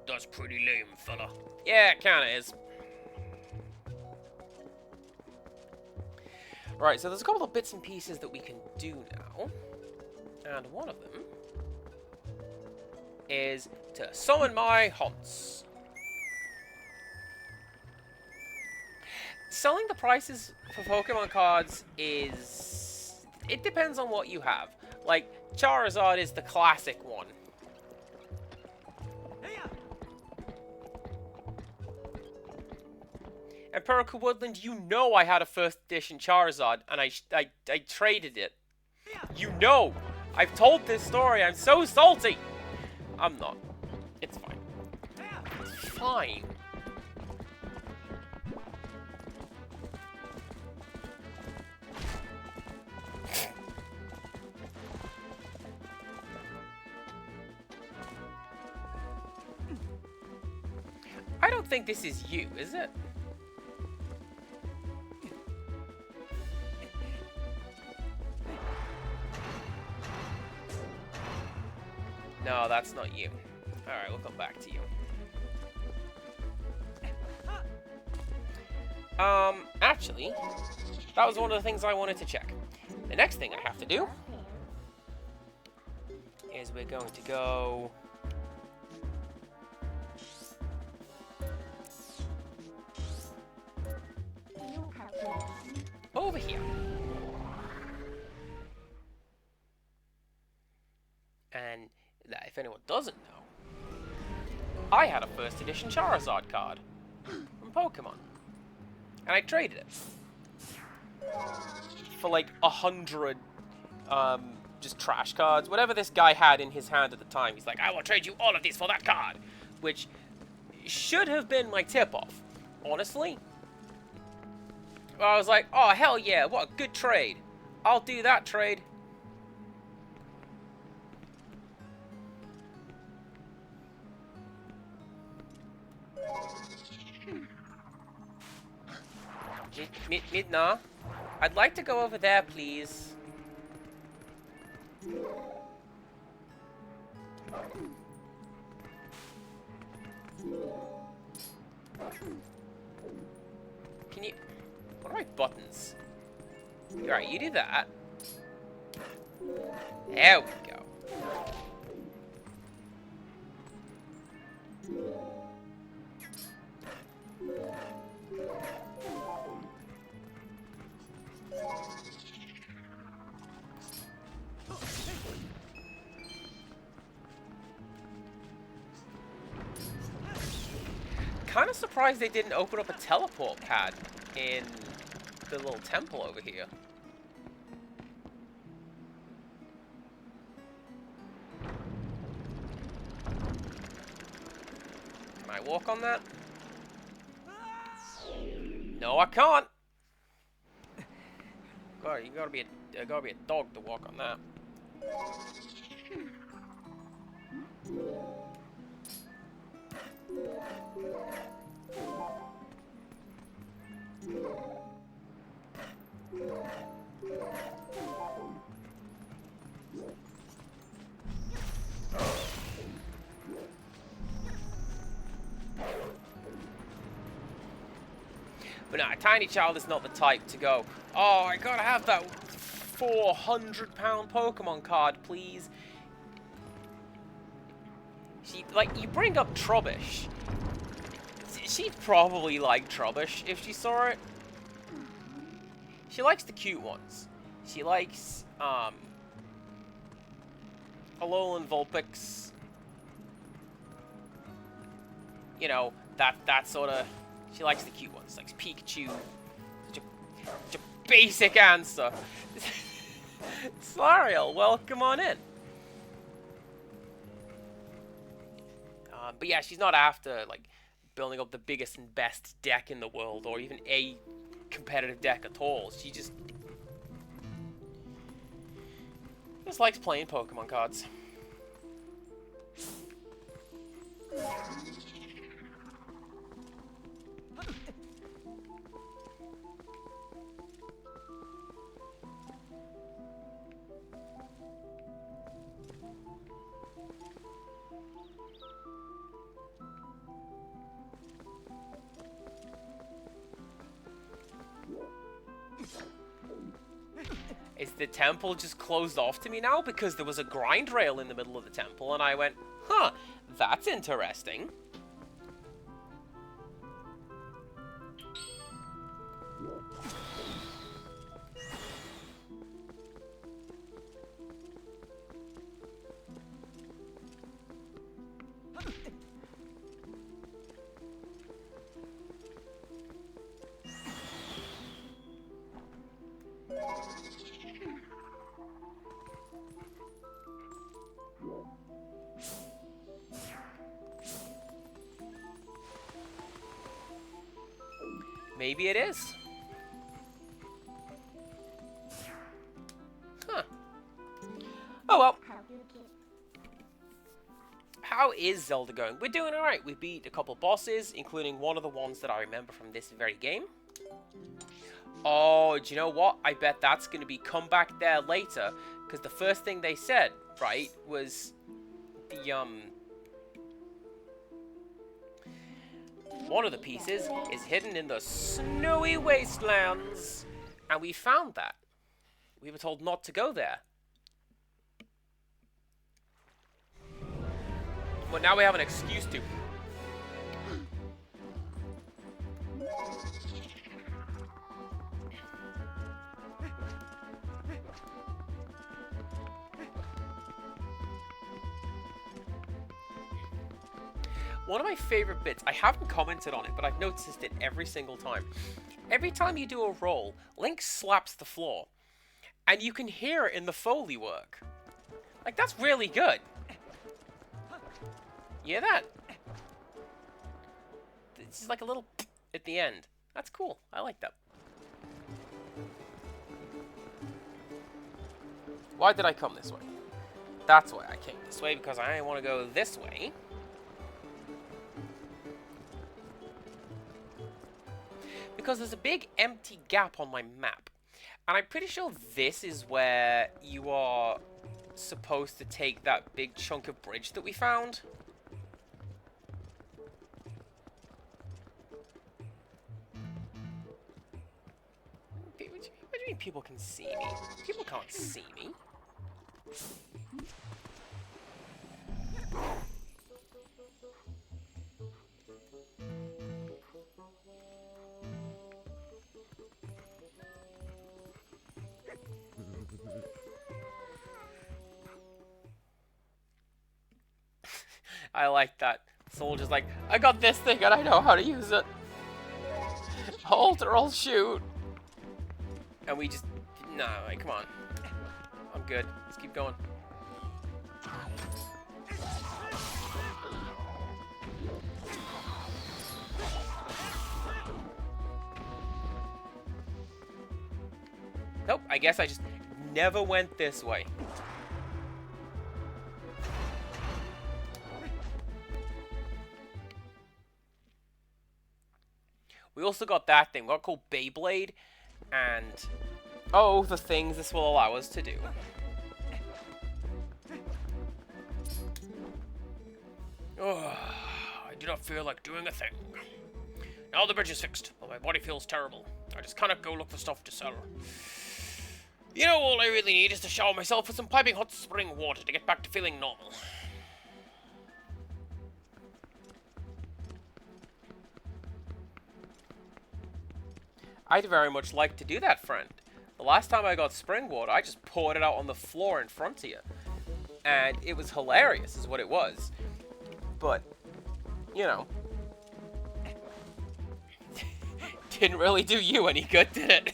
That's pretty lame, fella. Yeah, it kinda is. Right, so there's a couple of bits and pieces that we can do now. And one of them is to summon my haunts. Selling the prices for Pokemon cards is... it depends on what you have. Like, Charizard is the classic one. And Perica Woodland, you know I had a first edition Charizard, and I traded it. You know! I've told this story. I'm so salty. I'm not. It's fine. It's fine. I don't think this is you, is it? No, that's not you. Alright, we'll come back to you. Actually, that was one of the things I wanted to check. The next thing I have to do is we're going to go... over here. And if anyone doesn't know, I had a first edition Charizard card from Pokemon. And I traded it for like 100 just trash cards. Whatever this guy had in his hand at the time. He's like, I will trade you all of these for that card. Which should have been my tip-off, honestly. I was like, oh, hell yeah, what a good trade. I'll do that trade. Midna, I'd like to go over there, please. Can you... What are my buttons? Alright, you do that. There we go. Kind of surprised they didn't open up a teleport pad in the little temple over here. Can I walk on that? No, I can't. God, you gotta be a dog to walk on that. But no, a tiny child is not the type to go, oh, I gotta have that 400-pound Pokemon card, please. She, like, you bring up Trubbish. She'd probably like Trubbish if she saw it. She likes the cute ones. She likes, Alolan Vulpix. You know, that sort of... She likes the cute ones, like Pikachu. Such a basic answer. Slariel, welcome on in. But yeah, she's not after, like, building up the biggest and best deck in the world, or even a competitive deck at all. She just likes playing Pokemon cards. Is the temple just closed off to me now? Because there was a grind rail in the middle of the temple, and I went, huh, that's interesting. maybe it is. Huh. Oh well. How is Zelda going? We're doing alright. We beat a couple bosses, including one of the ones that I remember from this very game. Oh, do you know what? I bet that's going to be come back there later, because the first thing they said, right, was the, one of the pieces is hidden in the snowy wastelands, and we found that. We were told not to go there. But now we have an excuse to. One of my favorite bits, I haven't commented on it, but I've noticed it every single time. Every time you do a roll, Link slaps the floor. And you can hear it in the Foley work. Like, that's really good. You hear that? It's just like a little at the end. That's cool. I like that. Why did I come this way? That's why I came this way, because I want to go this way. Because there's a big empty gap on my map. And I'm pretty sure this is where you are supposed to take that big chunk of bridge that we found. What do you mean people can see me? People can't see me. I like that. Soldier's like, I got this thing and I know how to use it. Hold or I'll shoot. And we just, no, like, come on. I'm good. Let's keep going. Nope, I guess I just never went this way. We also got that thing. We got called Beyblade, and oh, the things this will allow us to do. Oh, I do not feel like doing a thing. Now the bridge is fixed, but my body feels terrible. I just cannot go look for stuff to sell. You know, all I really need is to shower myself with some piping hot spring water to get back to feeling normal. I'd very much like to do that, friend. The last time I got spring water, I just poured it out on the floor in front of you. And it was hilarious, is what it was. But, you know. Didn't really do you any good, did it?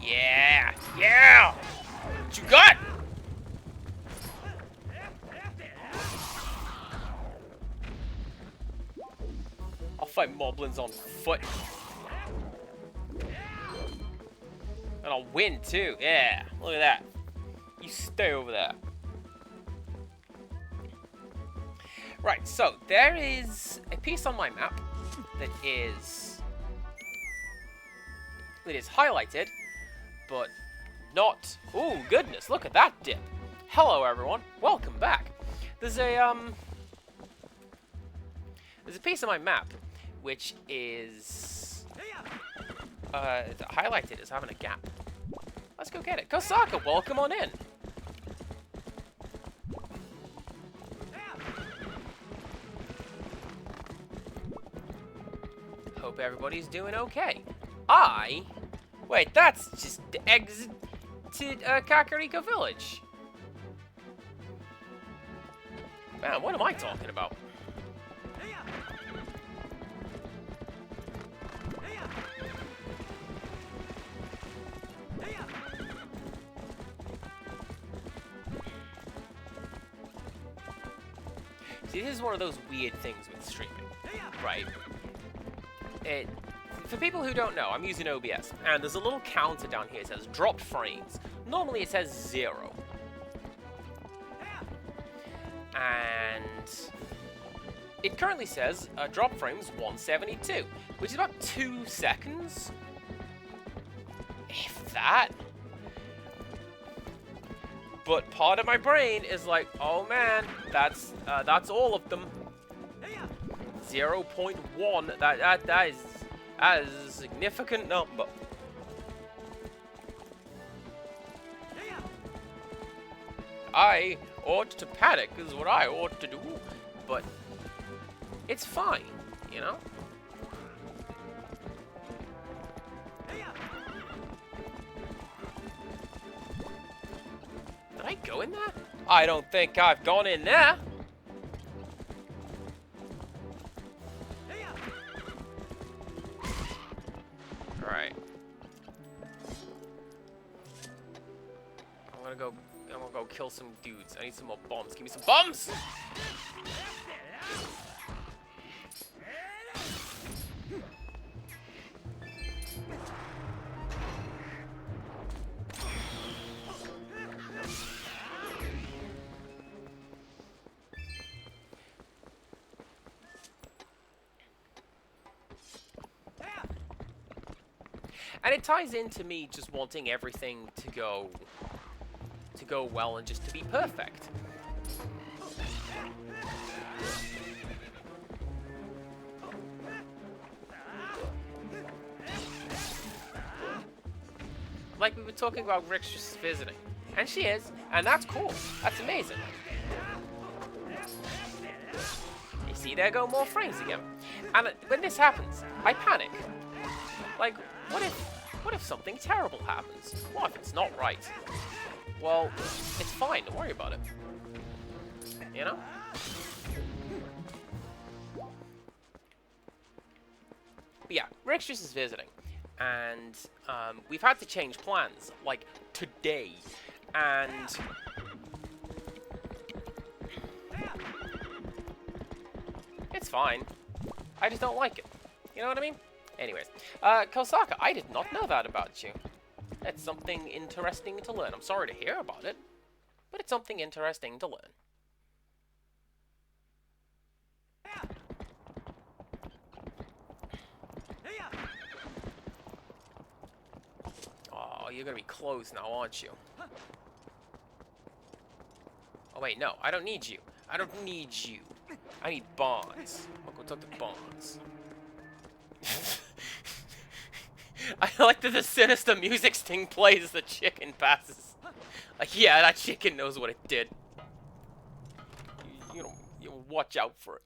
Yeah! Yeah! What you got? I'll fight moblins on foot. And I'll win too. Yeah, look at that. You stay over there. Right, so there is a piece on my map that is highlighted, but not. Oh goodness, look at that dip. Hello everyone, welcome back. There's a piece on my map which is highlighted as having a gap. Let's go get it. Kosaka, welcome on in. Hope everybody's doing okay. I Wait, that's just the exit to Kakariko Village. Man, what am I talking about? See, this is one of those weird things with streaming, right? For people who don't know, I'm using OBS, and there's a little counter down here that says dropped frames. Normally it says 0. And it currently says drop frames 172, which is about 2 seconds. If that. But part of my brain is like, oh man, that's all of them. 0.1. That is a significant number. I ought to panic is what I ought to do, but it's fine, you know? Did I go in there? I don't think I've gone in there. Alright. I'm gonna go kill some dudes. I need some more bombs. Give me some bombs! And it ties into me just wanting everything to go well and just to be perfect. Like we were talking about Rick's just visiting. And she is, and that's cool. That's amazing. You see, there go more frames again. And when this happens, I panic. Like, what if something terrible happens? What if it's not right? Well, it's fine, don't worry about it. You know? But yeah, Rick's just is visiting. And we've had to change plans, like, today. And it's fine. I just don't like it. You know what I mean? Anyways, Kosaka, I did not know that about you. It's something interesting to learn. I'm sorry to hear about it, but it's something interesting to learn. Oh, you're gonna be closed now, aren't you? Oh wait, no, I don't need you. I don't need you. I need Bonds. I'll go talk to Bonds. I like that the sinister music sting plays as the chicken passes. Like, yeah, that chicken knows what it did. You watch out for it.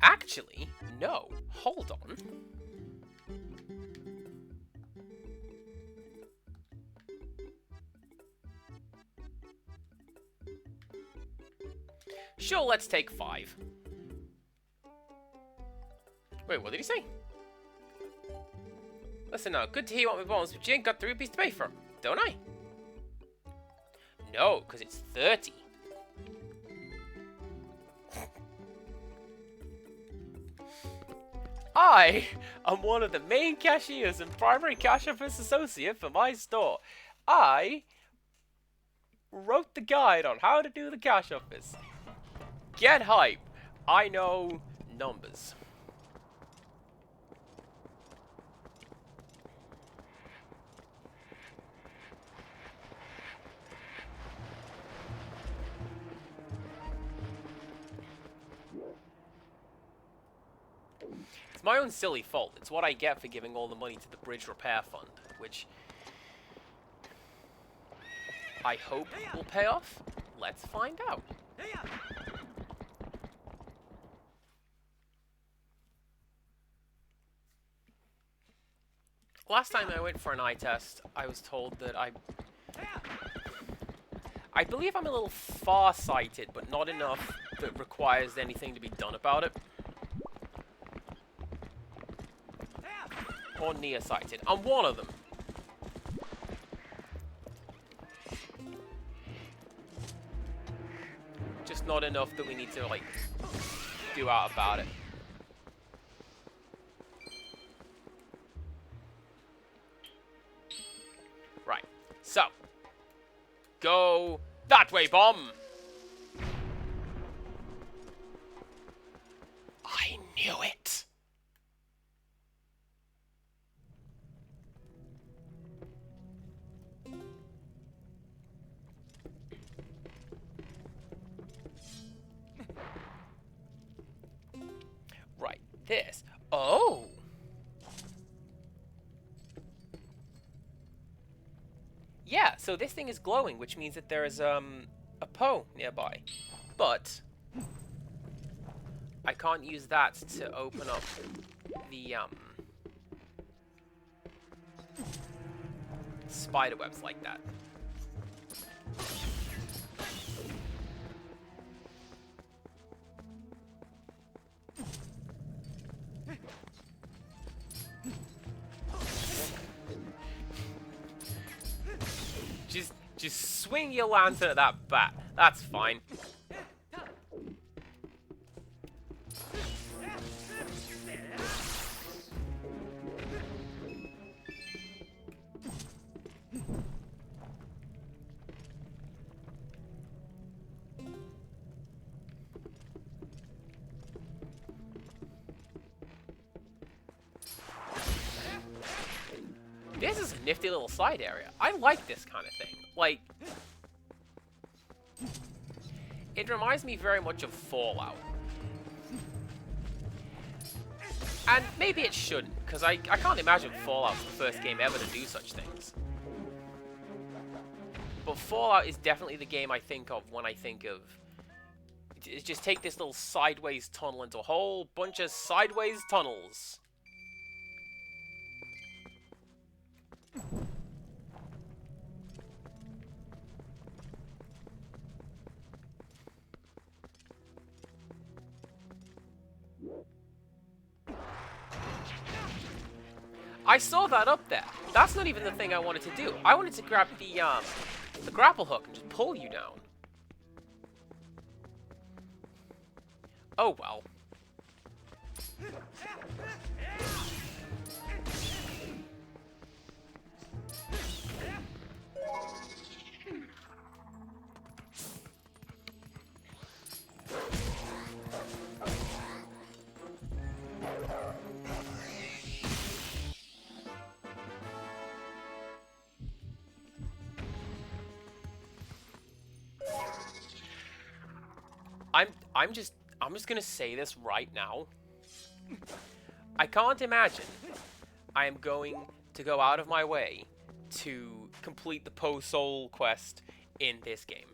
Actually, no. Hold on. Sure, let's take 5. Wait, what did he say? Listen now, good to hear you want my bones, but you ain't got the rupees to pay for them, don't I? No, because it's 30. I am one of the main cashiers and primary cash office associate for my store. I wrote the guide on how to do the cash office. Get hype. I know numbers. my own silly fault. It's what I get for giving all the money to the bridge repair fund, which I hope will pay off. Let's find out. Last time I went for an eye test, I was told that I believe I'm a little far-sighted, but not enough that requires anything to be done about it. Or nearsighted. I'm one of them. Just not enough that we need to, like, do out about it. Right. So. Go that way, bomb! I knew it! Right, this. Oh! Yeah, so this thing is glowing, which means that there is a Poe nearby. But I can't use that to open up the spider webs like that. Just swing your lantern at that bat. That's fine. This is a nifty little side area. I like this kind of thing. Like, it reminds me very much of Fallout. And maybe it shouldn't, because I can't imagine Fallout's the first game ever to do such things. But Fallout is definitely the game I think of when I think of... Just take this little sideways tunnel into a whole bunch of sideways tunnels. I saw that up there. That's not even the thing I wanted to do. I wanted to grab the grapple hook and just pull you down. Oh well. I'm just gonna say this right now. I can't imagine I am going to go out of my way to complete the Poe Soul quest in this game.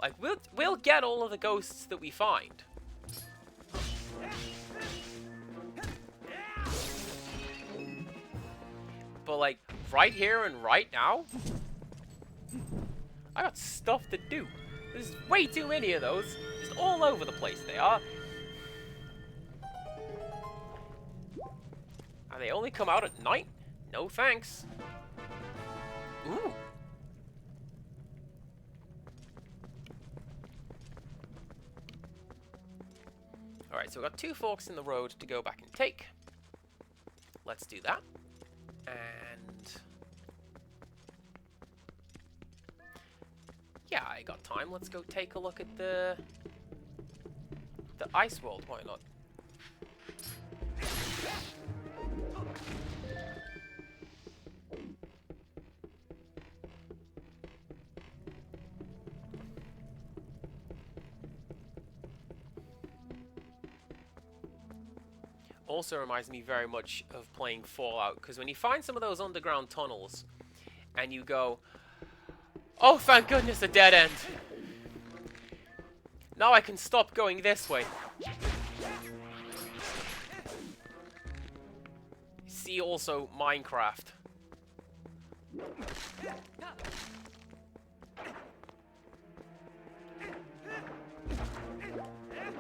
Like, we'll get all of the ghosts that we find. But, like, right here and right now, I got stuff to do. There's way too many of those. Just all over the place they are. And they only come out at night? No thanks. Ooh. Alright, so we've got 2 forks in the road to go back and take. Let's do that. And... yeah, I got time. Let's go take a look at the ice world. Why not? also reminds me very much of playing Fallout, because when you find some of those underground tunnels, and you go, oh, thank goodness, a dead end. Now I can stop going this way. See also Minecraft.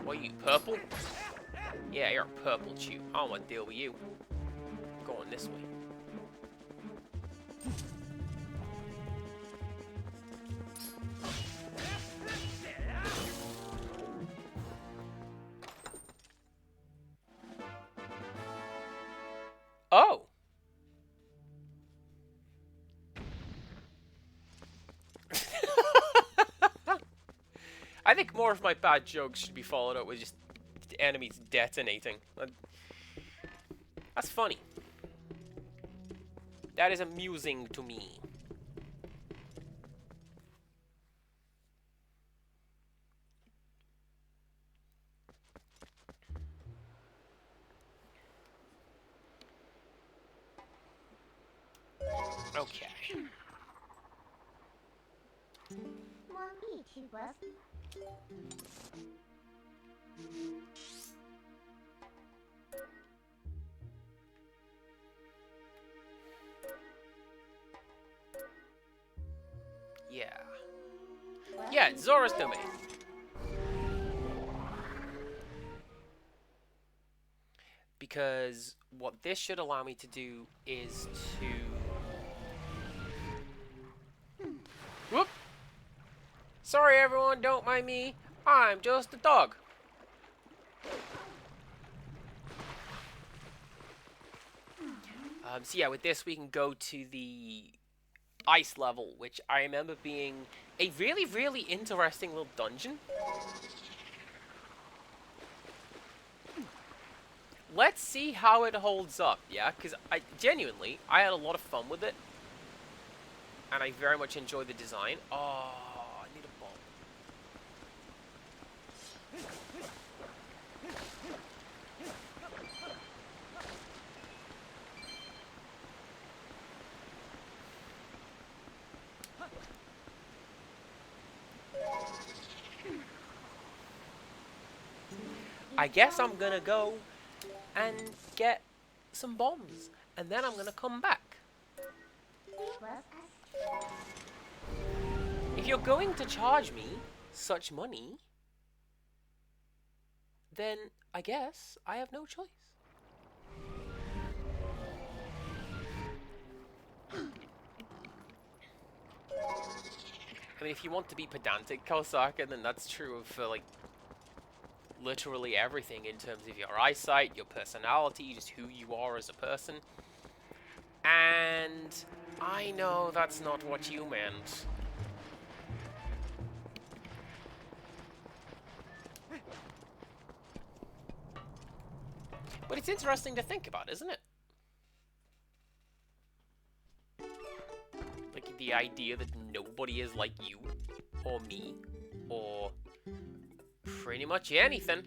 What are you, purple? Yeah, you're a purple chew. I don't want to deal with you. I'm going this way. Oh! I think more of my bad jokes should be followed up with just enemies detonating. That's funny. That is amusing to me. Okay. Yeah. Yeah, it's Zora's domain. Because what this should allow me to do is to... Whoop! Sorry everyone, don't mind me. I'm just a dog. So yeah, with this we can go to the ice level, which I remember being a really, really interesting little dungeon. Let's see how it holds up, yeah? Because I had a lot of fun with it. And I very much enjoyed the design. Oh, I need a bomb. I guess I'm gonna go and get some bombs, and then I'm gonna come back. If you're going to charge me such money, then I guess I have no choice. I mean, if you want to be pedantic, Kawasaka, then that's true of, like, literally everything in terms of your eyesight, your personality, just who you are as a person. And I know that's not what you meant. But it's interesting to think about, isn't it? Like, the idea that nobody is like you, or me, or pretty much anything.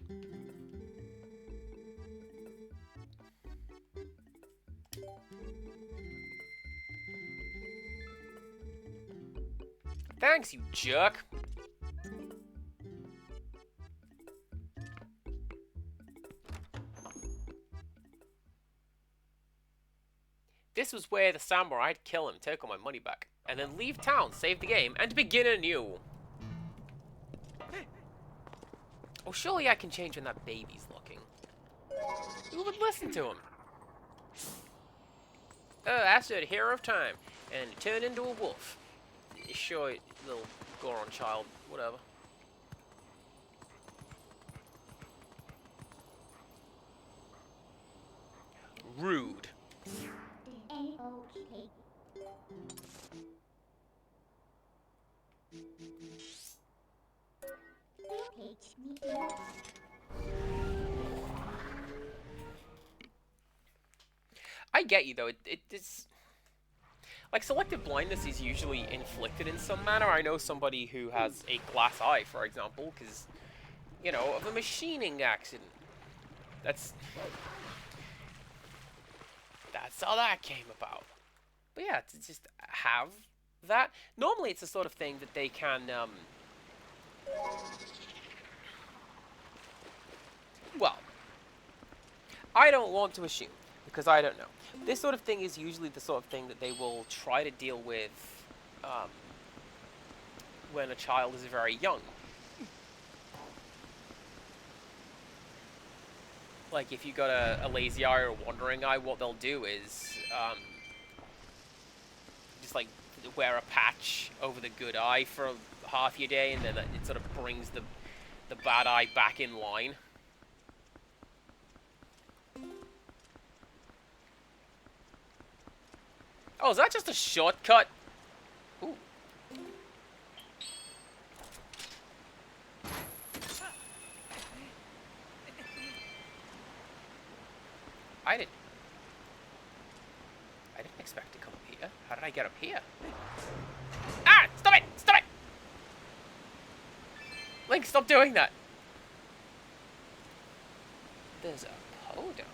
Thanks, you jerk. This was where the samurai'd kill him, take all my money back, and then leave town, save the game, and begin anew. Oh, surely I can change when that baby's looking. Who would listen to him? Oh, I said hero of time, and turn into a wolf. Sure, little Goron child, whatever. Rude. I get you, though. It's... Like, selective blindness is usually inflicted in some manner. I know somebody who has a glass eye, for example, because, you know, of a machining accident. That's... That's how that came about. But yeah, to just have that. Normally, it's the sort of thing that they can. Well, I don't want to assume because I don't know. This sort of thing is usually the sort of thing that they will try to deal with um, when a child is very young. Like, if you got a lazy eye or a wandering eye, what they'll do is just like wear a patch over the good eye for half your day, and then it sort of brings the bad eye back in line. Oh, is that just a shortcut? Ooh. I didn't expect to come up here. How did I get up here? Ah! Stop it! Stop it! Link, stop doing that! There's a pole down there.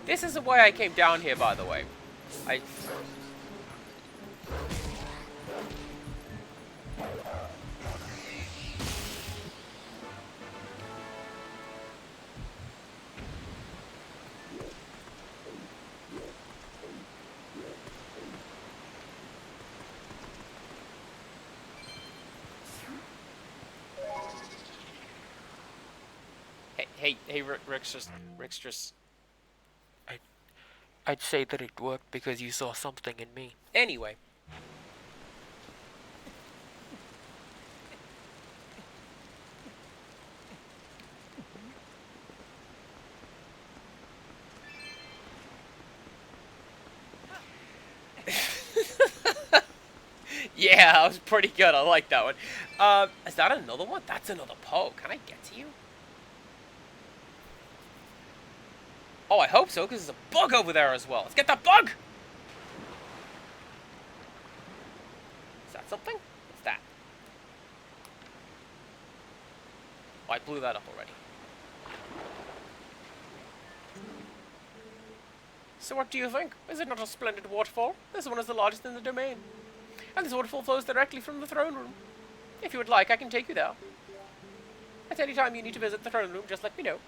This isn't why I came down here, by the way. Hey, Rick's just... I'd say that it worked because you saw something in me. Anyway. Yeah, that was pretty good. I like that one. Is that another one? That's another Poe. Can I get to you? Oh, I hope so, because there's a bug over there as well. Let's get that bug! Is that something? What's that? Oh, I blew that up already. So what do you think? Is it not a splendid waterfall? This one is the largest in the domain. And this waterfall flows directly from the throne room. If you would like, I can take you there. At any time you need to visit the throne room, just let me know.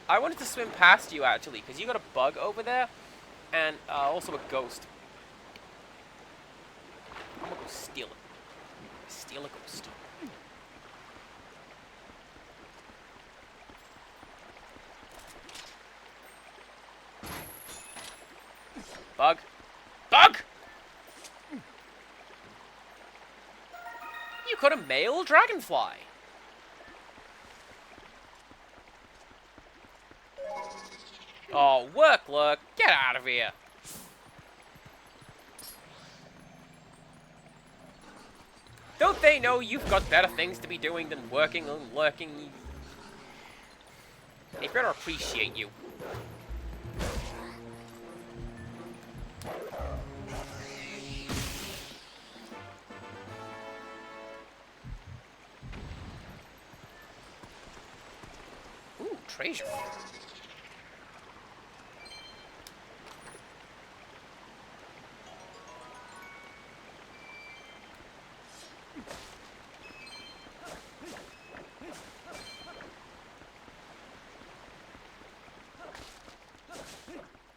I wanted to swim past you, actually, because you got a bug over there, and also a ghost. I'm gonna go steal it. Steal a ghost. Bug. Bug! You caught a male dragonfly. Oh, look. Get out of here. Don't they know you've got better things to be doing than working and lurking? They better appreciate you. Ooh, treasure.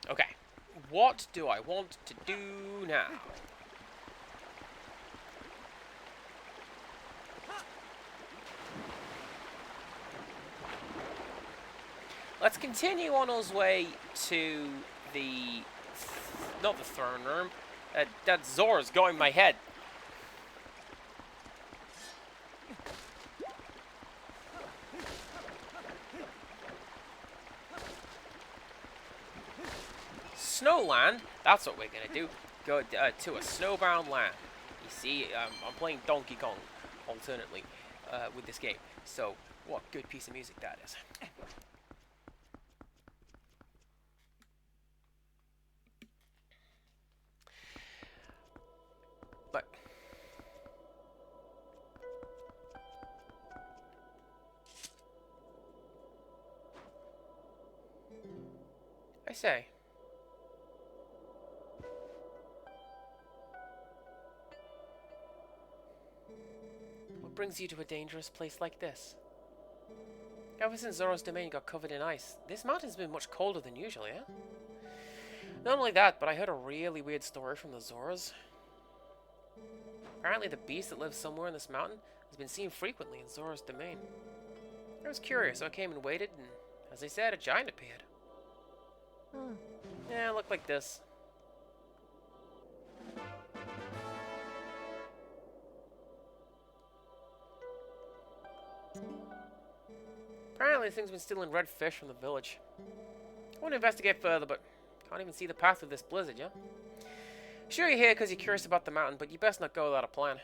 Okay, what do I want to do now? Let's continue on our way to the... not the throne room. That Zora's going in my head. Snowland, that's what we're gonna do. Go to a snowbound land. You see, I'm playing Donkey Kong alternately with this game. So, what good piece of music that is. I say. What brings you to a dangerous place like this? Ever since Zora's domain got covered in ice, this mountain's been much colder than usual, yeah? Not only that, but I heard a really weird story from the Zoras. Apparently the beast that lives somewhere in this mountain has been seen frequently in Zora's domain. I was curious, so I came and waited, and as they said, a giant appeared. Yeah, it looked like this. Apparently, things been stealing red fish from the village. I want to investigate further, but can't even see the path of this blizzard, yeah? Sure, you're here because you're curious about the mountain, but you best not go without a plan.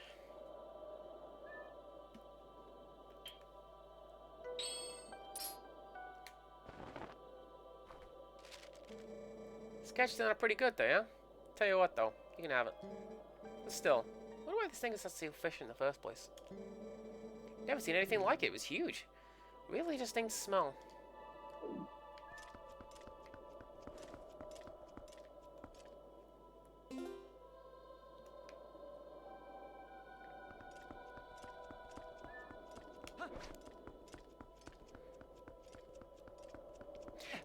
Sketch done it pretty good there, yeah? Tell you what, though, you can have it. But still, I wonder why this thing is such a fish in the first place. Never seen anything like it. It was huge. Really distinct smell.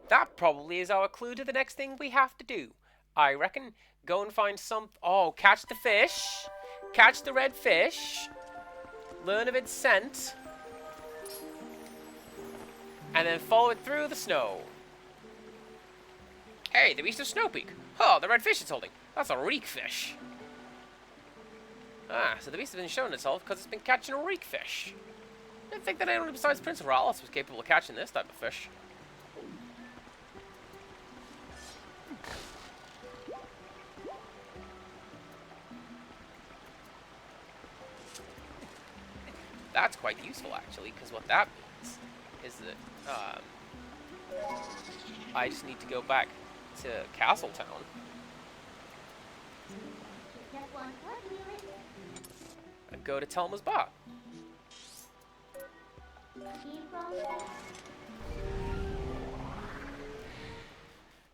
That probably is our clue to the next thing we have to do. I reckon go and find some... Oh, catch the fish. Catch the red fish. Learn of its scent. And then follow it through the snow. Hey, the beast of Snow Peak. Oh, the red fish it's holding. That's a reek fish. Ah, so the beast has been showing itself because it's been catching a reek fish. I didn't think that anyone besides Prince Rallis was capable of catching this type of fish. That's quite useful, actually, because what that means is that I just need to go back to Castletown and go to Telma's Bar.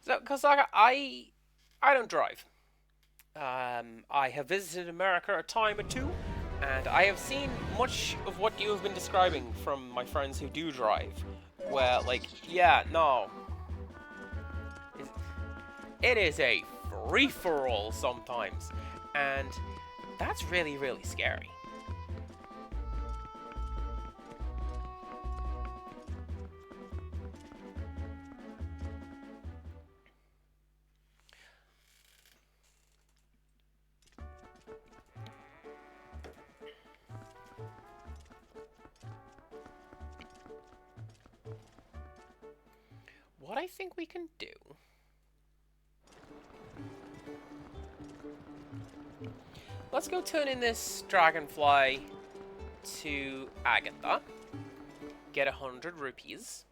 So, because I don't drive. I have visited America a time or two, and I have seen much of what you have been describing from my friends who do drive. Where, like, yeah, no. It is a free-for-all sometimes, and that's really, really scary. What I think we can do... Let's go turn in this dragonfly to Agatha. Get 100 rupees.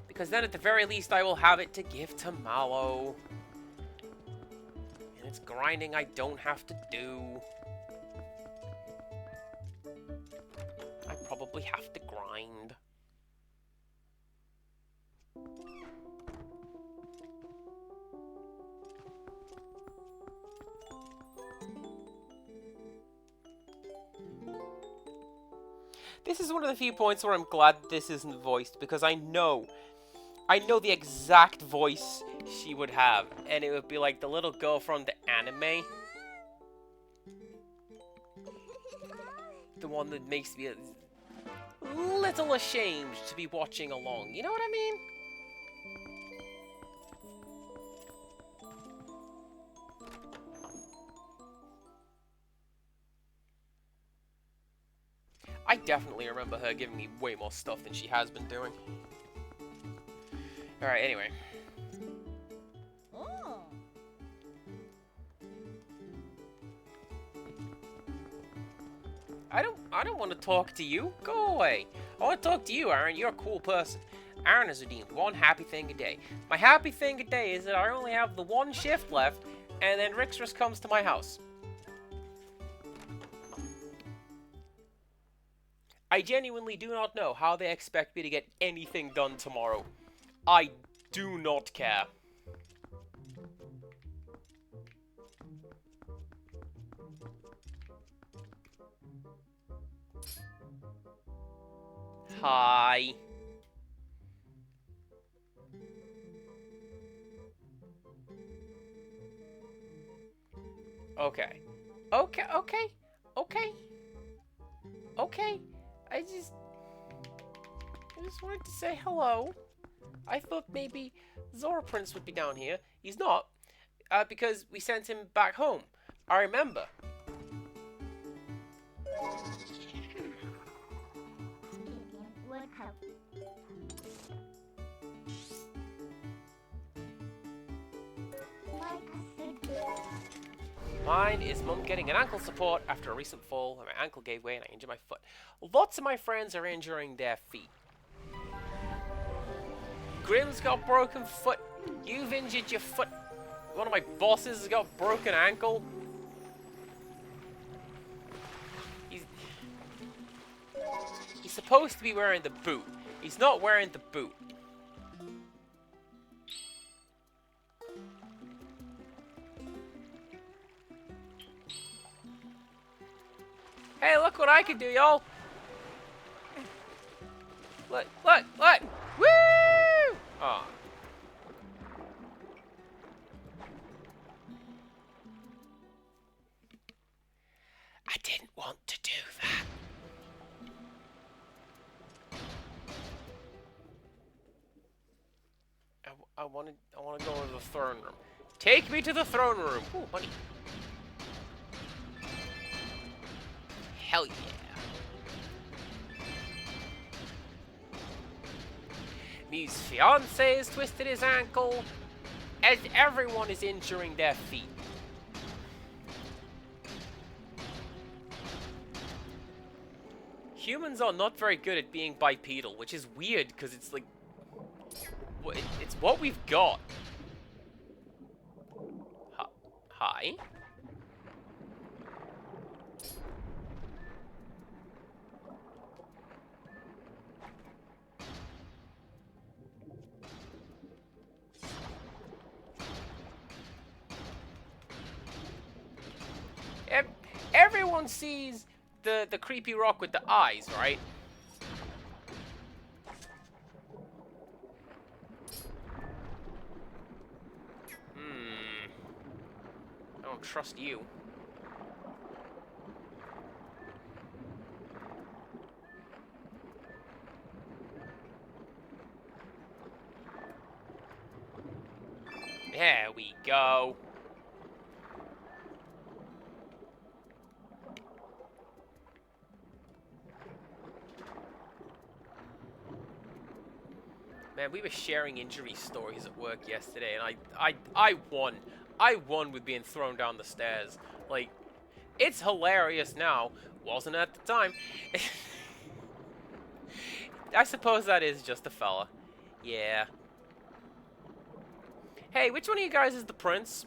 Because then at the very least I will have it to give to Mallow. And it's grinding I don't have to do. I probably have to grind. This is one of the few points where I'm glad this isn't voiced, because I know the exact voice she would have, and it would be like the little girl from the anime. The one that makes me a little ashamed to be watching along, you know what I mean? I definitely remember her giving me way more stuff than she has been doing. Alright, anyway. Oh. I don't want to talk to you. Go away. I want to talk to you, Aaron. You're a cool person. Aaron has redeemed one happy thing a day. My happy thing a day is that I only have the one shift left, and then Rixrus comes to my house. I genuinely do not know how they expect me to get anything done tomorrow. I do not care. Hi. Okay. Okay, okay. Okay. Okay. I just wanted to say hello. I thought maybe Zora Prince would be down here. He's not, because we sent him back home. I remember. Mine is Mum getting an ankle support after a recent fall and my ankle gave way and I injured my foot. Lots of my friends are injuring their feet. Grim's got broken foot. You've injured your foot. One of my bosses has got broken ankle. He's supposed to be wearing the boot. He's not wearing the boot. Hey, look what I can do, y'all! Look, look, look! Woo! Oh. I didn't want to do that. I want to go to the throne room. Take me to the throne room. Ooh, money. Hell yeah. Mew's fiance has twisted his ankle, as everyone is injuring their feet. Humans are not very good at being bipedal, which is weird because it's like, it's what we've got. Hi. Everyone sees the creepy rock with the eyes, right? I don't trust you. There we go. Man, we were sharing injury stories at work yesterday, and I won. I won with being thrown down the stairs. Like, it's hilarious now. Wasn't at the time. I suppose that is just a fella. Yeah. Hey, which one of you guys is the prince?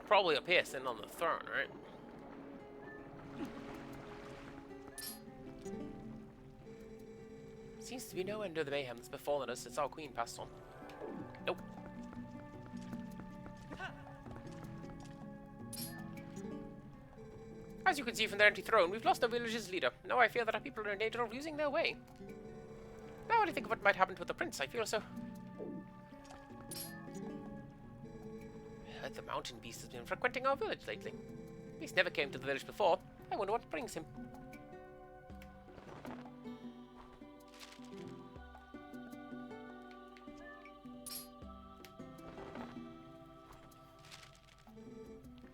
Probably up here, sitting on the throne, right? Seems to be no end to the mayhem that's befallen us since our queen passed on. Nope. As you can see from their empty throne, we've lost our village's leader. Now I fear that our people are in danger of losing their way. Now when I think of what might happen to the prince, I feel so... The mountain beast has been frequenting our village lately. He's never came to the village before. I wonder what brings him.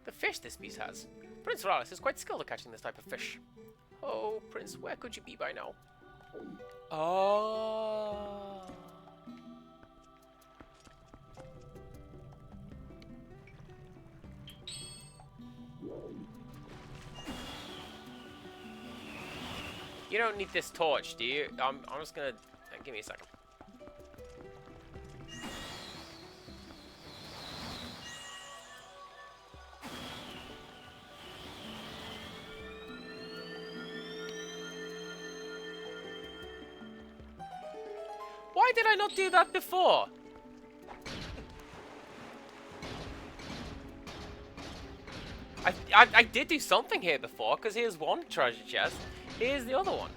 The fish this beast has. Prince Ralis is quite skilled at catching this type of fish. Oh, Prince, where could you be by now? Oh... You don't need this torch, do you? I'm just gonna... give me a second. Why did I not do that before? I did do something here before, because here's one treasure chest. Here's the other one.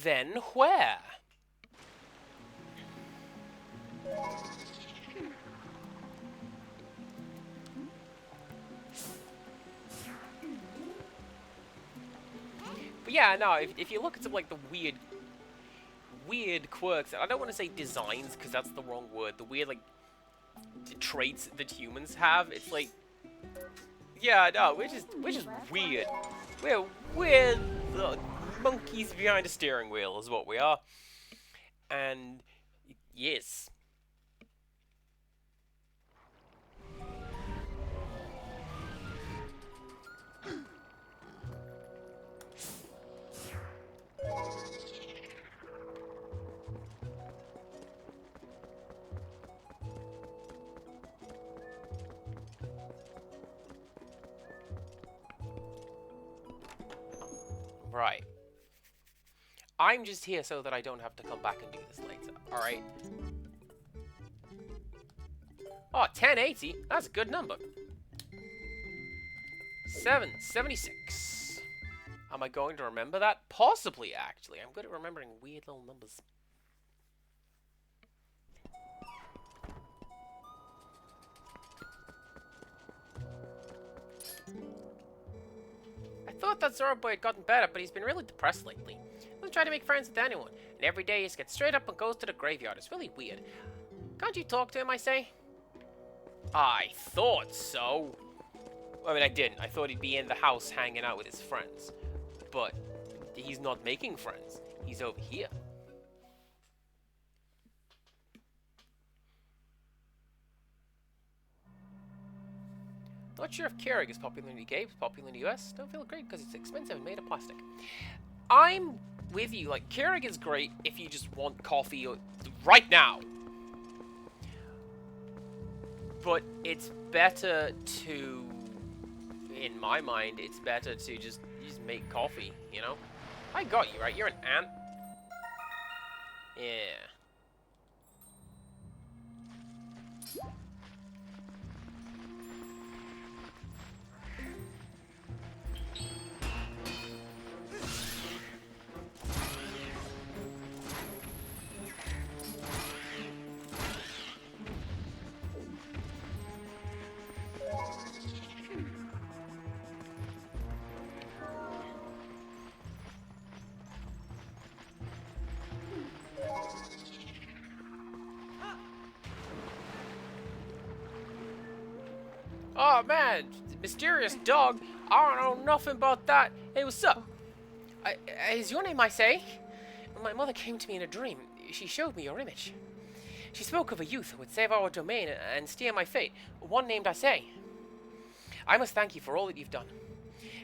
Then where? But yeah, no, if you look at some like the weird quirks, I don't want to say designs because that's the wrong word. The weird like traits that humans have, it's like, yeah, no, we're just weird. We're the monkeys behind a steering wheel is what we are. And yes. Right. I'm just here so that I don't have to come back and do this later, alright? Oh, 1080? That's a good number. 776. Am I going to remember that? Possibly, actually. I'm good at remembering weird little numbers. I thought that Zora boy had gotten better, but he's been really depressed lately. He doesn't try to make friends with anyone, and every day he just gets straight up and goes to the graveyard. It's really weird. Can't you talk to him, I say? I thought so. I mean, I didn't. I thought he'd be in the house hanging out with his friends. But he's not making friends. He's over here. Not sure if Keurig is popular in the UK, popular in the US. Don't feel great because it's expensive and made of plastic. I'm with you. Like, Keurig is great if you just want coffee right now. But it's better to, in my mind, it's better to just make coffee, you know? I got you, right? You're an ant. Yeah. Oh man, mysterious dog. I don't know nothing about that. Hey, what's up? Is your name I say? My mother came to me in a dream. She showed me your image. She spoke of a youth who would save our domain and steer my fate. One named I say. I must thank you for all that you've done.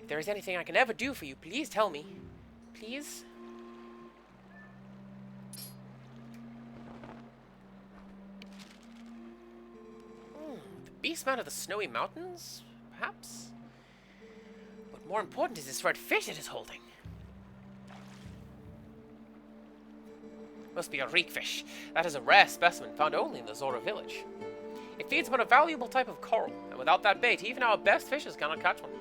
If there is anything I can ever do for you, please tell me. Please? Beastman of the Snowy Mountains, perhaps? What more important is this red fish it is holding? Must be a reekfish. That is a rare specimen found only in the Zora village. It feeds upon a valuable type of coral, and without that bait, even our best fishers cannot catch one.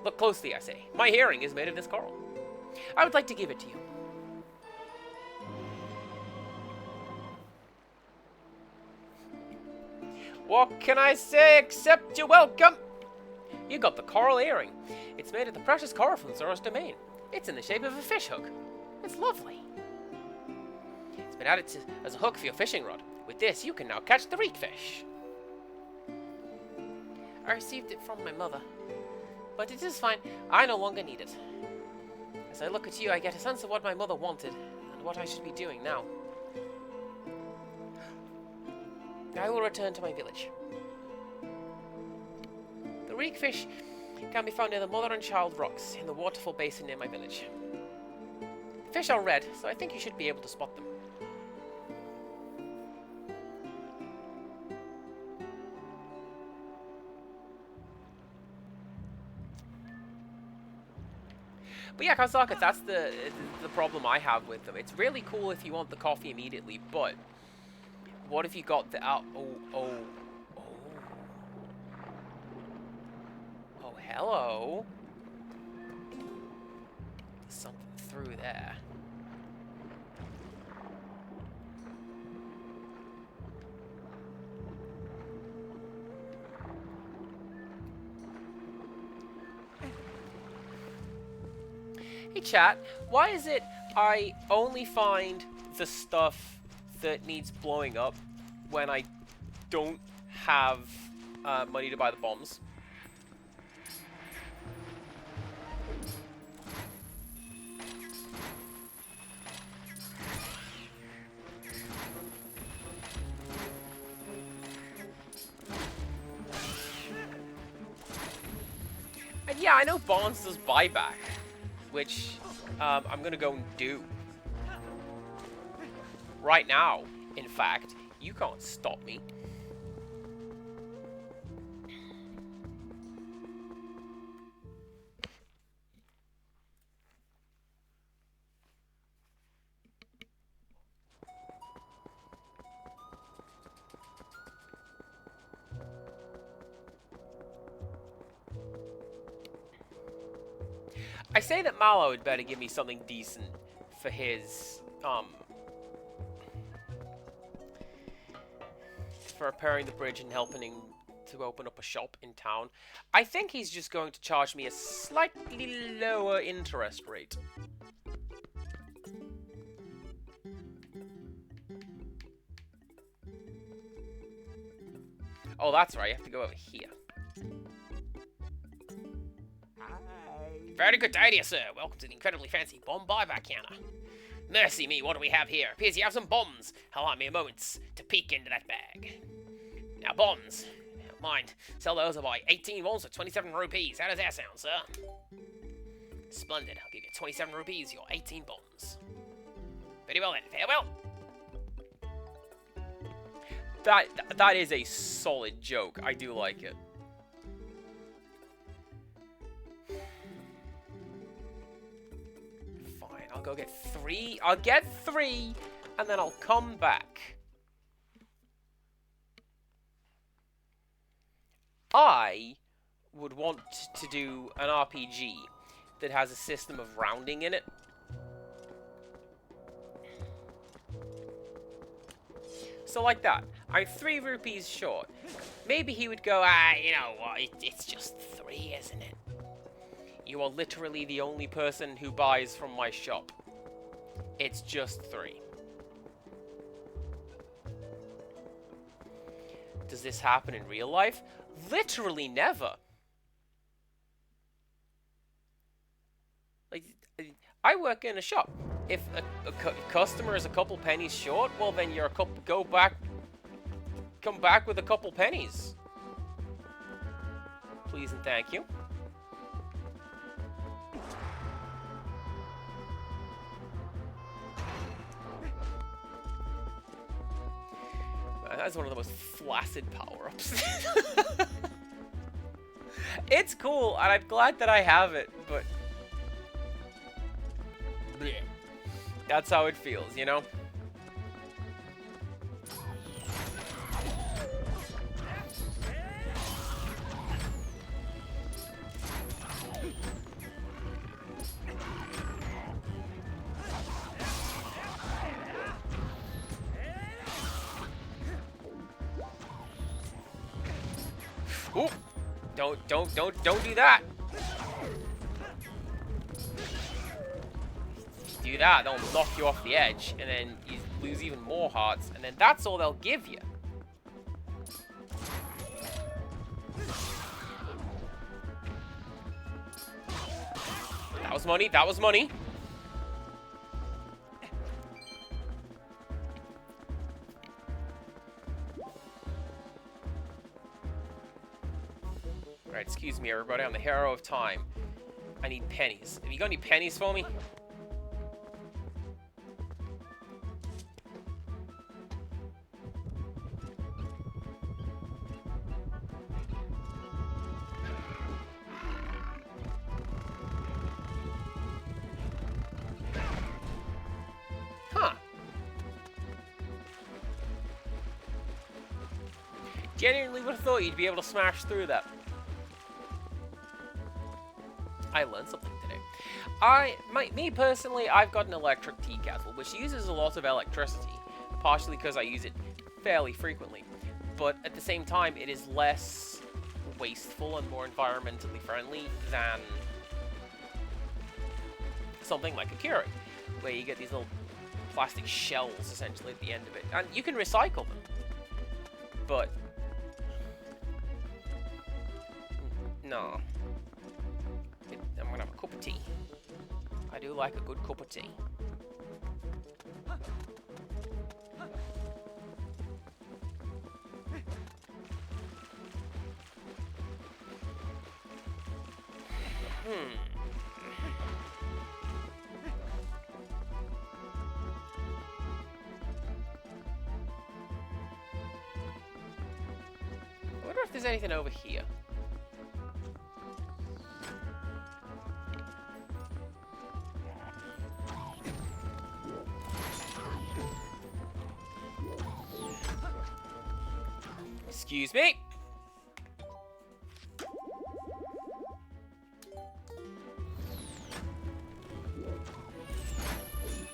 Look closely, I say. My herring is made of this coral. I would like to give it to you. What can I say except you're welcome? You got the coral earring. It's made of the precious coral from Zora's domain. It's in the shape of a fish hook. It's lovely. It's been added as a hook for your fishing rod. With this, you can now catch the reekfish. I received it from my mother. But it is fine. I no longer need it. As I look at you, I get a sense of what my mother wanted, and what I should be doing now. I will return to my village. The reek fish can be found near the mother and child rocks in the waterfall basin near my village. The fish are red, so I think you should be able to spot them. But yeah, Kazakas, that's the problem I have with them. It's really cool if you want the coffee immediately, but what if you got the oh, hello. There's something through there. Hey chat, why is it I only find the stuff that needs blowing up when I don't have money to buy the bombs? And yeah, I know Bonds does buyback, which I'm gonna go and do. Right now, in fact, you can't stop me. I say that Mallow had better give me something decent for his, for repairing the bridge and helping to open up a shop in town. I think he's just going to charge me a slightly lower interest rate. Oh, that's right, you have to go over here. Very good idea, sir. Welcome to the incredibly fancy bomb buyback counter. Mercy me, what do we have here? Appears you have some bombs. Allow me a moment to peek into that bag. Now, bombs. Don't mind. Sell those or buy 18 bombs for 27 rupees. How does that sound, sir? Splendid. I'll give you 27 rupees, your 18 bombs. Very well then. Farewell. That is a solid joke. I do like it. I'll go get 3. I'll get 3, and then I'll come back. I would want to do an RPG that has a system of rounding in it. So like that. I'm 3 rupees short. Maybe he would go, you know what, it's just 3, isn't it? You are literally the only person who buys from my shop. It's just 3. Does this happen in real life? Literally never. Like, I work in a shop. If a customer is a couple pennies short, well then you're come back with a couple pennies. Please and thank you. That's one of the most flaccid power-ups. It's cool, and I'm glad that I have it, but bleh. That's how it feels, you know? Ooh! Don't do that! If you do that, they'll knock you off the edge, and then you lose even more hearts, and then that's all they'll give you. was money. That was money. Alright, excuse me, everybody. I'm the hero of time. I need pennies. Have you got any pennies for me? Huh. Genuinely would have thought you'd be able to smash through that. I learned something today. Me personally, I've got an electric tea kettle, which uses a lot of electricity, partially because I use it fairly frequently. But at the same time, it is less wasteful and more environmentally friendly than something like a Keurig, where you get these little plastic shells, essentially, at the end of it. And you can recycle them. But no. I'm gonna have a cup of tea. I do like a good cup of tea. I wonder if there's anything over here. Excuse me.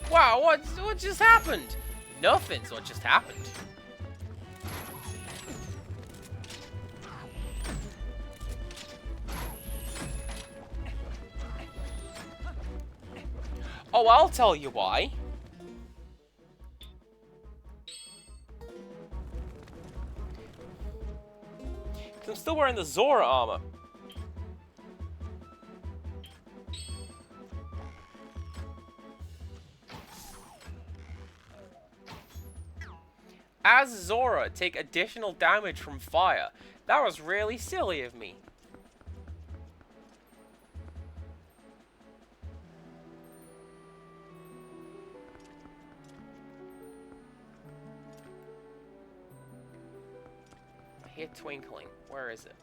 Wow, what just happened? Nothing's what just happened. Oh, I'll tell you why. I'm still wearing the Zora armor. As Zora, take additional damage from fire. That was really silly of me. I hear twinkling. Where is it?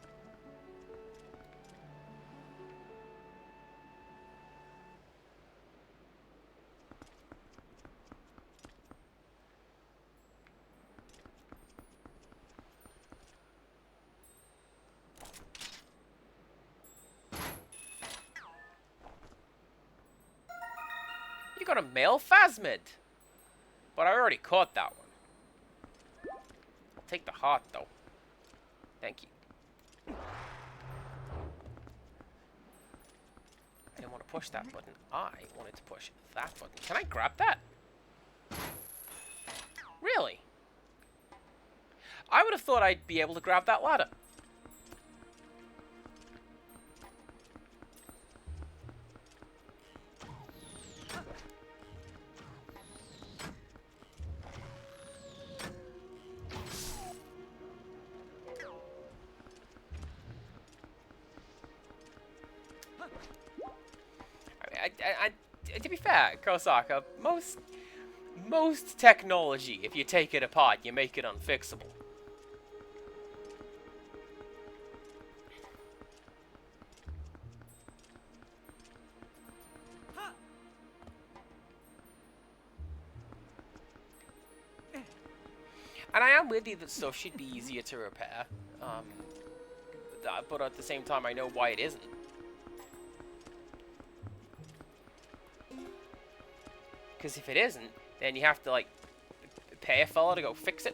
You got a male phasmid. But I already caught that one. I'll take the heart, though. Thank you. I didn't want to push that button. I wanted to push that button. Can I grab that? Really? I would have thought I'd be able to grab that ladder. To be fair, Kosaka, most technology, if you take it apart, you make it unfixable. And I am with you that stuff should be easier to repair, but at the same time, I know why it isn't. Because if it isn't, then you have to, like, pay a fella to go fix it.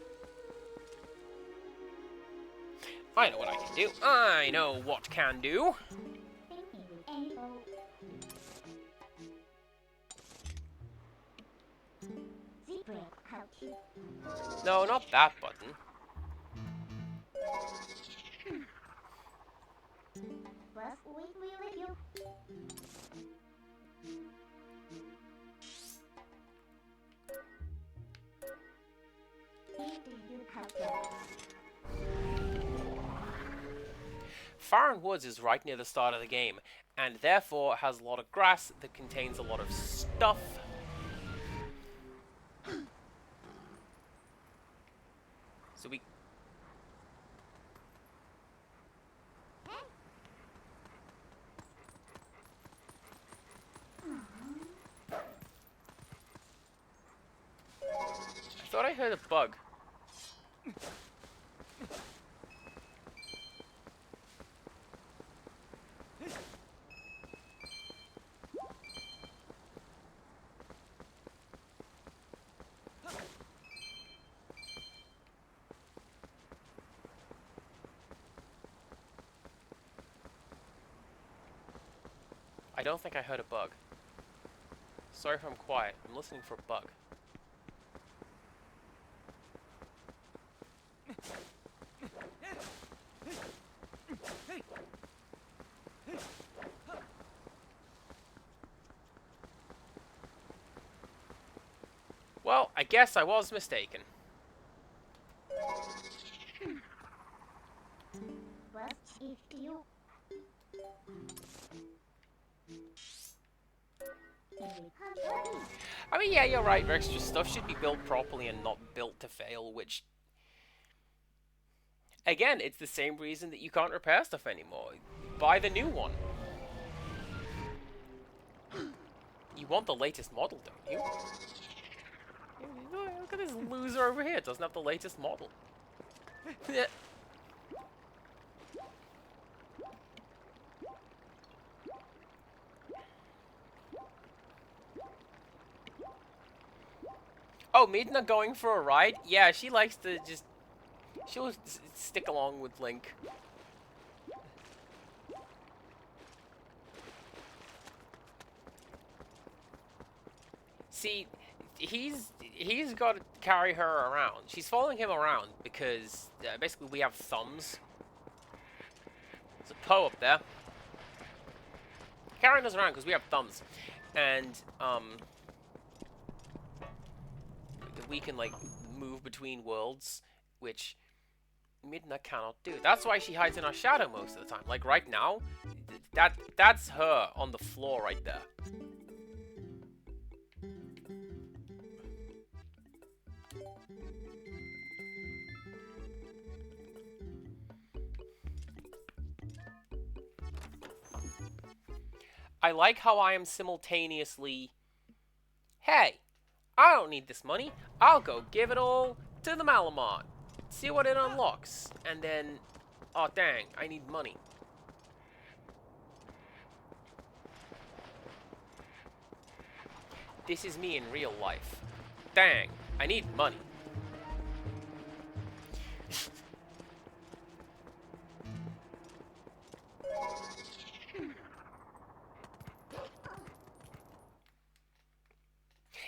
I know what I can do. I know what can do. No, not that button. Farron Woods is right near the start of the game, and therefore has a lot of grass that contains a lot of stuff. So we... I thought I heard a bug. I don't think I heard a bug. Sorry if I'm quiet. I'm listening for a bug. Well, I guess I was mistaken. But if you... I mean, yeah, you're right. Extra stuff should be built properly and not built to fail, which... Again, it's the same reason that you can't repair stuff anymore. Buy the new one. You want the latest model, don't you? Look at this loser over here. It doesn't have the latest model. Oh, Midna going for a ride? Yeah, she likes to just... She'll stick along with Link. See, he's got to carry her around. She's following him around because basically we have thumbs. There's a Poe up there. Carrying us around because we have thumbs. And, we can, like, move between worlds, which Midna cannot do. That's why she hides in our shadow most of the time. Like, right now, that's her on the floor right there. I like how I am simultaneously, hey, I don't need this money. I'll go give it all to the Malamon. See what it unlocks. And then, oh dang, I need money. This is me in real life. Dang, I need money.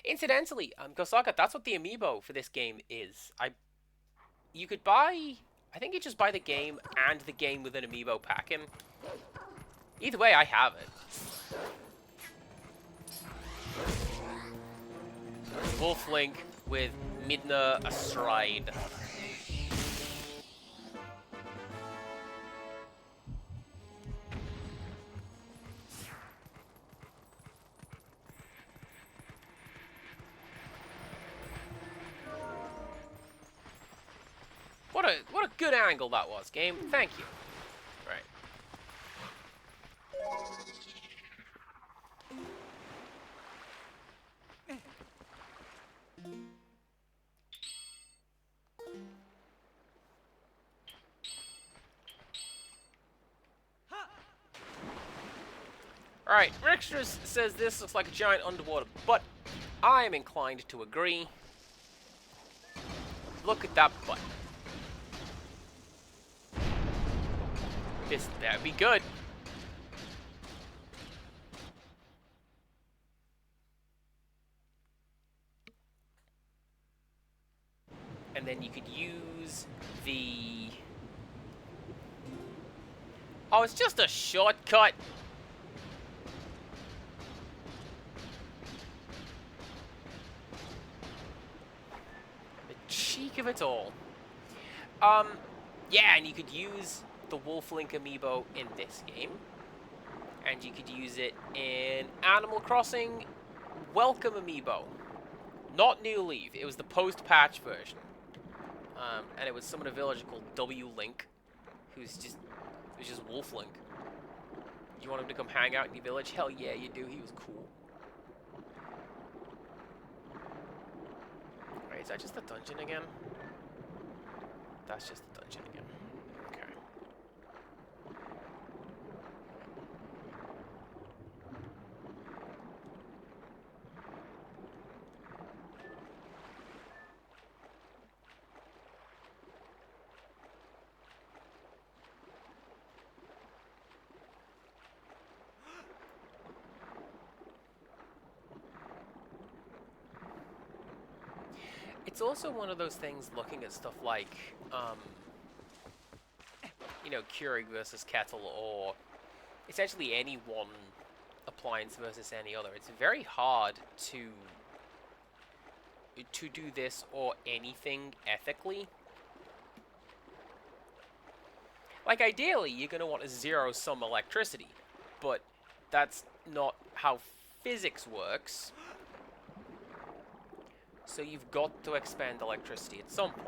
Incidentally, Gosaka, that's what the amiibo for this game is. You could buy... I think you just buy the game and the game with an amiibo pack in. Either way, I have it. Wolf Link with Midna astride. What a good angle that was, game. Thank you. Right. Alright, Rextras says this looks like a giant underwater butt. I am inclined to agree. Look at that butt. That'd be good. And then you could use the... Oh, it's just a shortcut. The cheek of it all. Yeah, and you could use the Wolf Link amiibo in this game. And you could use it in Animal Crossing Welcome amiibo. Not New Leaf, it was the post-patch version. And it would summon a villager called W Link, who's just Wolf Link. You want him to come hang out in your village? Hell yeah, you do. He was cool. Wait, is that just the dungeon again? That's just the dungeon again. Okay. It's also one of those things looking at stuff like, you know, Keurig versus Kettle, or essentially any one appliance versus any other. It's very hard to do this or anything ethically. Like, ideally, you're going to want a zero-sum electricity, but that's not how physics works. So you've got to expend electricity at some point.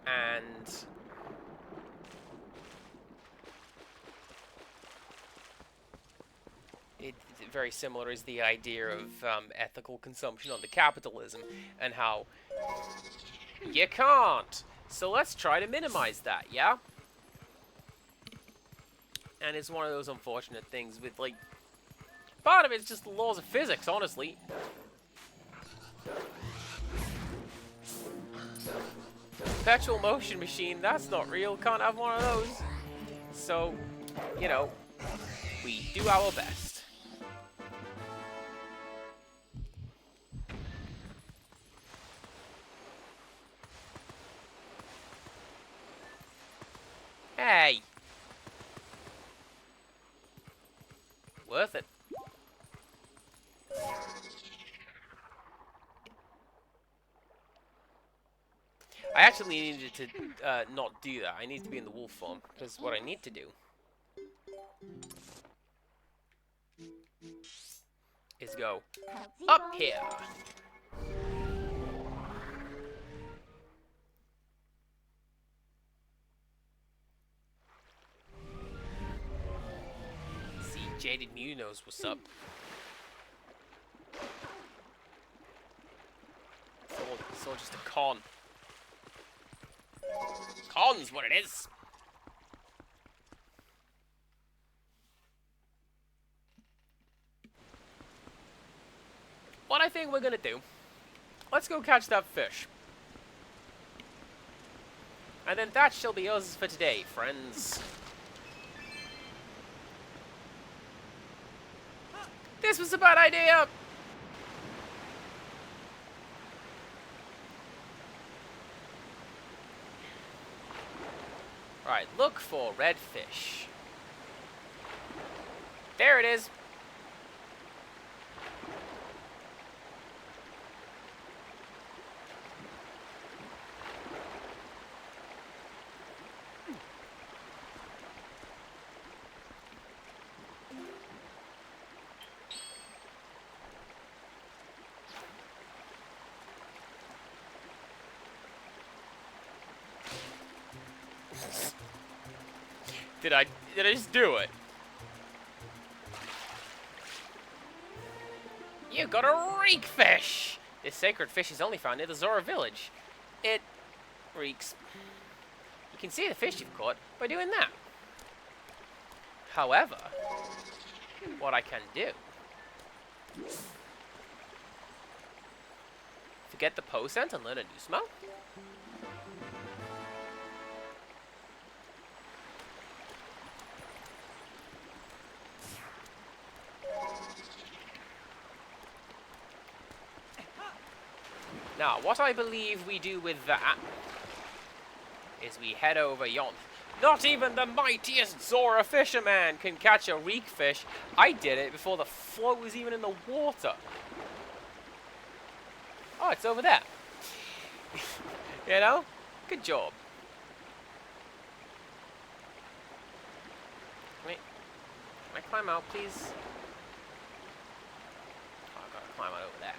And it very similar is the idea of ethical consumption under capitalism, and how you can't. So let's try to minimize that, yeah? And it's one of those unfortunate things with, like, part of it's just the laws of physics, honestly. Perpetual motion machine, that's not real, can't have one of those. So, you know, we do our best. Hey! Worth it. I actually needed to not do that. I need to be in the wolf form, because what I need to do is go up here. See, Jaded Mew knows what's up. It's all just a con. Con's what it is. What I think we're gonna do, let's go catch that fish. And then that shall be us for today, friends. This was a bad idea! Right, look for red fish. There it is. Did I just do it? You got a reek fish! This sacred fish is only found near the Zora village. It reeks. You can see the fish you've caught by doing that. However, what I can do... Forget the Poe scent and learn a new smell? Now, what I believe we do with that is we head over yonder. Not even the mightiest Zora fisherman can catch a reek fish. I did it before the float was even in the water. Oh, it's over there. You know? Good job. Wait, can I climb out, please? Oh, I gotta climb out over there.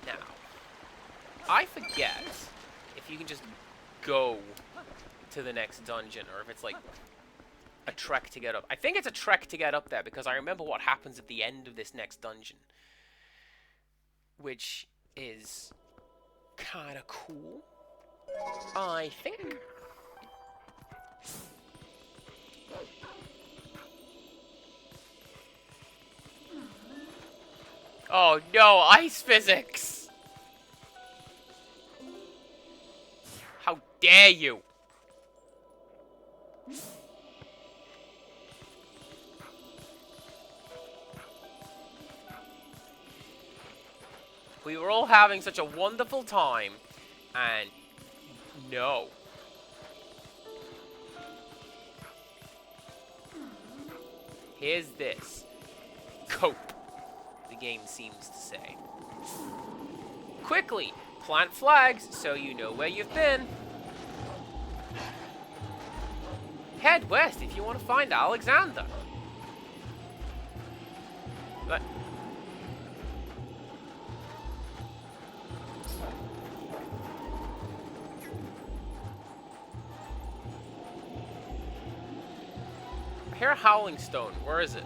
Now, I forget if you can just go to the next dungeon, or if it's like a trek to get up. I think it's a trek to get up there, because I remember what happens at the end of this next dungeon, which is kind of cool, I think. Oh no, ice physics! How dare you! We were all having such a wonderful time, and no. Here's this. Cope, the game seems to say. Quickly, plant flags so you know where you've been. Head west if you want to find Alexander. But I hear a howling stone. Where is it?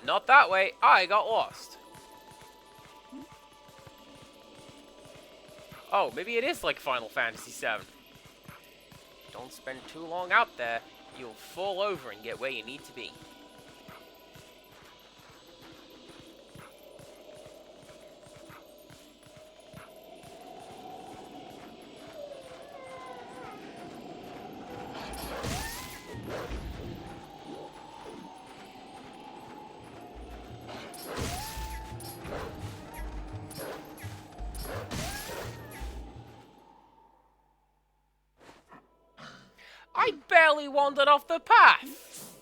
Not that way. I got lost. Oh, maybe it is like Final Fantasy VII. Don't spend too long out there. You'll fall over and get where you need to be. I barely wandered off the path!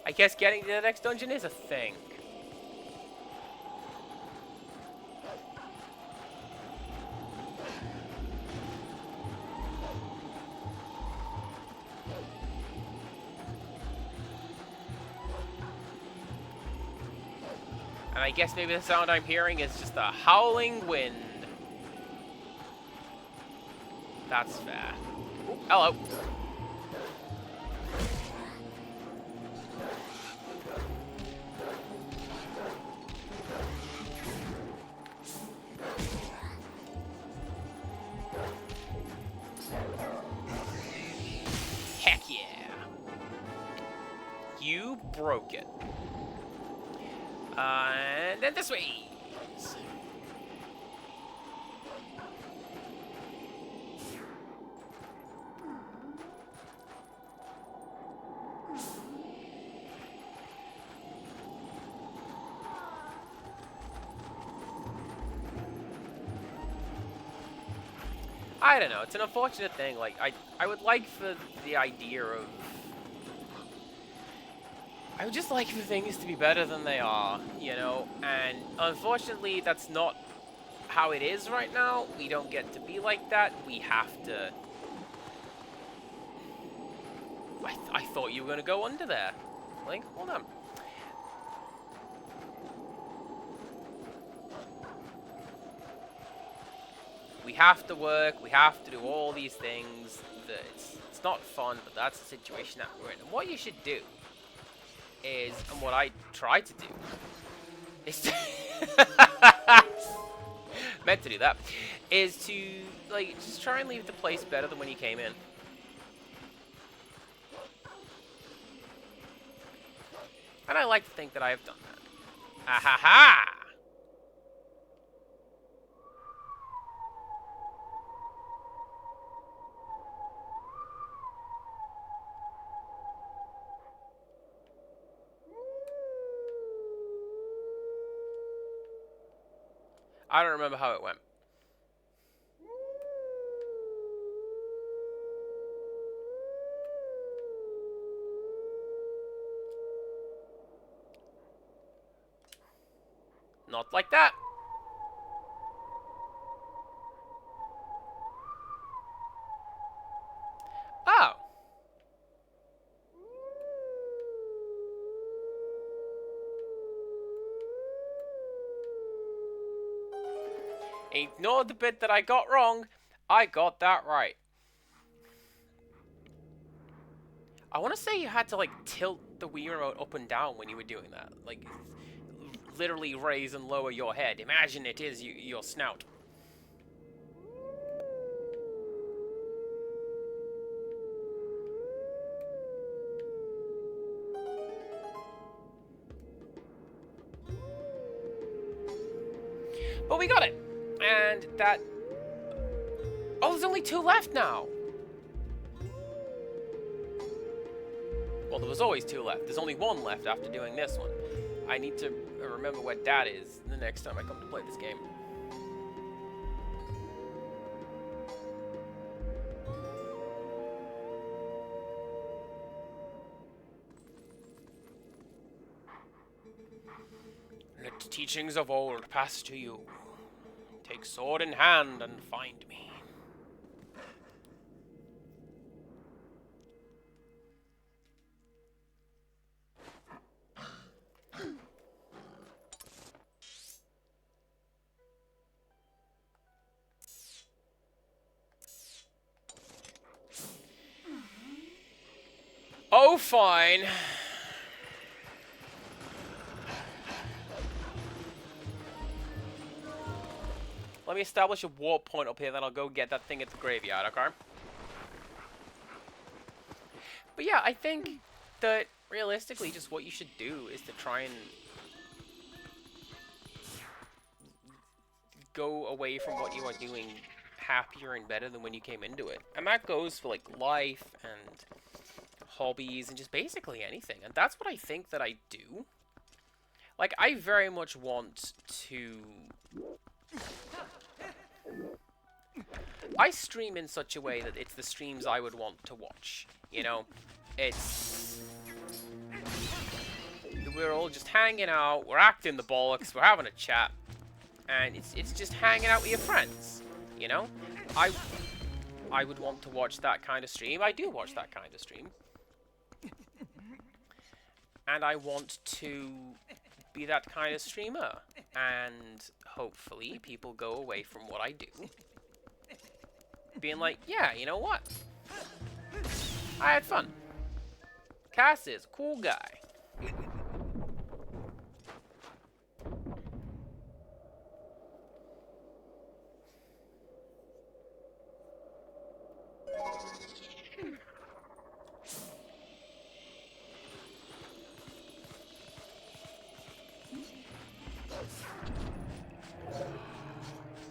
I guess getting to the next dungeon is a thing. And I guess maybe the sound I'm hearing is just a howling wind. That's fair. Ooh, hello. Heck yeah. You broke it. And then this way. I don't know. It's an unfortunate thing. Like, I would like for the idea of... I would just like for things to be better than they are, you know? And unfortunately, that's not how it is right now. We don't get to be like that. We have to... I thought you were going to go under there. Link, hold on. We have to work, we have to do all these things. It's not fun, but that's the situation that we're in. And what you should do is, and what I try to do, is to meant to do that, is to, like, just try and leave the place better than when you came in. And I like to think that I have done that. Ahaha! I don't remember how it went. Not like that. Oh. Ignore the bit that I got wrong. I got that right. I want to say you had to, like, tilt the Wii Remote up and down when you were doing that. Like, literally raise and lower your head. Imagine it is your snout. But we got it. And that... Oh, there's only 2 left now. Well, there was always 2 left. There's only 1 left after doing this one. I need to remember what that is the next time I come to play this game. Let the teachings of old pass to you. Take sword in hand and find me. Oh, fine. Let me establish a warp point up here, then I'll go get that thing at the graveyard, okay? But yeah, I think that realistically, just what you should do is to try and go away from what you are doing happier and better than when you came into it. And that goes for, like, life and hobbies and just basically anything. And that's what I think that I do. Like, I very much want to... I stream in such a way that it's the streams I would want to watch. You know? It's... We're all just hanging out, we're acting the bollocks, we're having a chat. And it's just hanging out with your friends. You know? I would want to watch that kind of stream. I do watch that kind of stream. And I want to be that kind of streamer. And hopefully people go away from what I do being like, yeah, you know what? I had fun. Cass is a cool guy.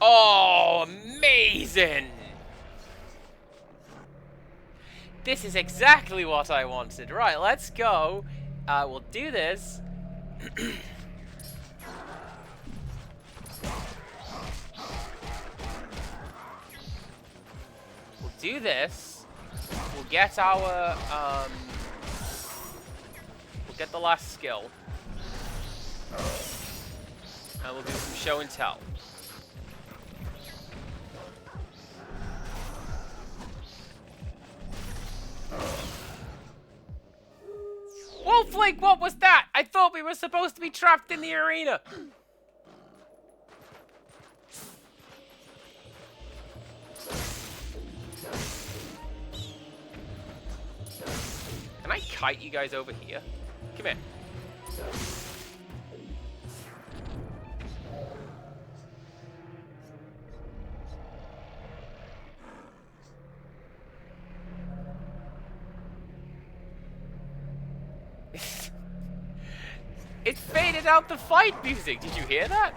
Oh, amazing! This is exactly what I wanted. Right, let's go. We'll do this. We'll do this. We'll get our, we'll get the last skill. And we'll do some show and tell. Wolflink, what was that? I thought we were supposed to be trapped in the arena. Can I kite you guys over here? Come here. It faded out the fight music. Did you hear that?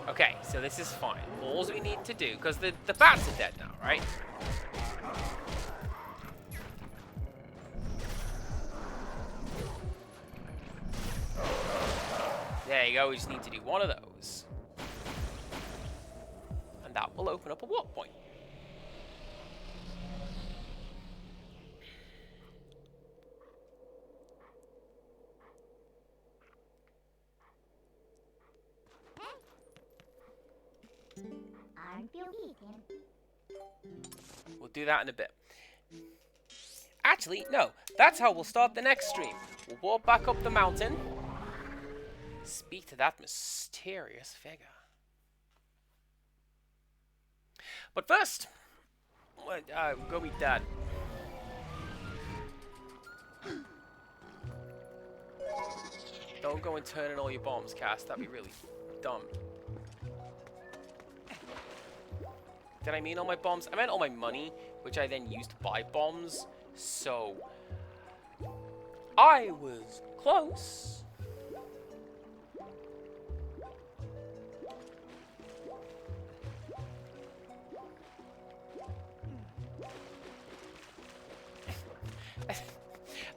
Okay, so this is fine. All we need to do, because the bats are dead now, right? There you go, we just need to do one of those. And that will open up a warp point. Aren't you eating? We'll do that in a bit. Actually, no. That's how we'll start the next stream. We'll walk back up the mountain. Speak to that mysterious figure. But first, go meet Dad. Don't go and turn in all your bombs, Cass. That'd be really dumb. Did I mean all my bombs? I meant all my money, which I then used to buy bombs. So, I was close.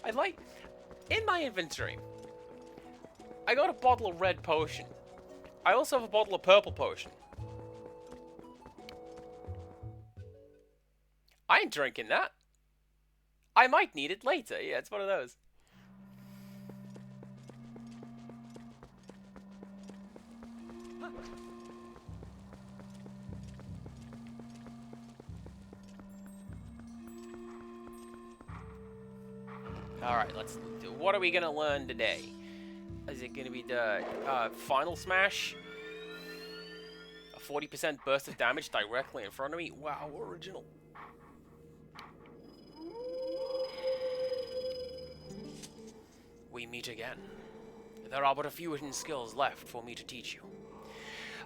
I like, in my inventory, I got a bottle of red potion. I also have a bottle of purple potion. I ain't drinking that. I might need it later. Yeah, it's one of those. Alright, let's do. What are we gonna learn today? Is it gonna be the final smash? A 40% burst of damage directly in front of me? Wow, original. We meet again. There are but a few hidden skills left for me to teach you.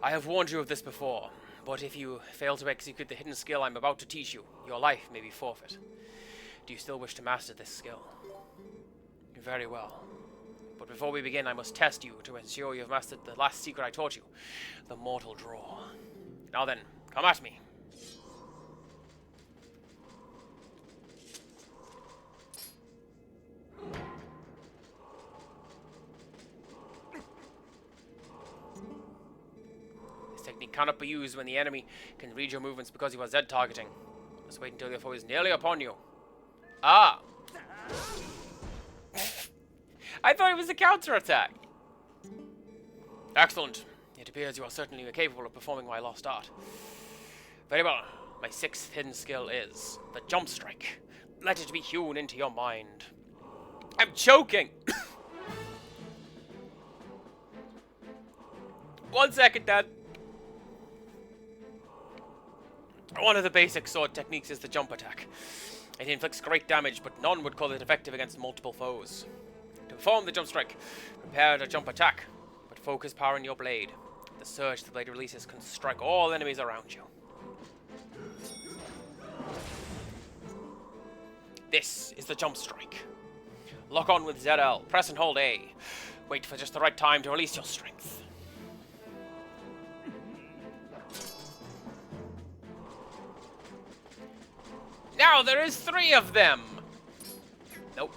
I have warned you of this before, but if you fail to execute the hidden skill I'm about to teach you, your life may be forfeit. Do you still wish to master this skill? Very well. But before we begin, I must test you to ensure you have mastered the last secret I taught you, the mortal draw. Now then, come at me. This technique cannot be used when the enemy can read your movements because you are Z targeting. Just wait until your foe is nearly upon you. Ah! I thought it was a counterattack. Excellent. It appears you are certainly capable of performing my lost art. Very well. My sixth hidden skill is the jump strike. Let it be hewn into your mind. I'm choking! 1 second, Dad. One of the basic sword techniques is the jump attack. It inflicts great damage, but none would call it effective against multiple foes. To perform the jump strike, prepare to jump attack, but focus power in your blade. The surge the blade releases can strike all enemies around you. This is the jump strike. Lock on with ZL, press and hold A. Wait for just the right time to release your strength. Now there is 3 of them! Nope.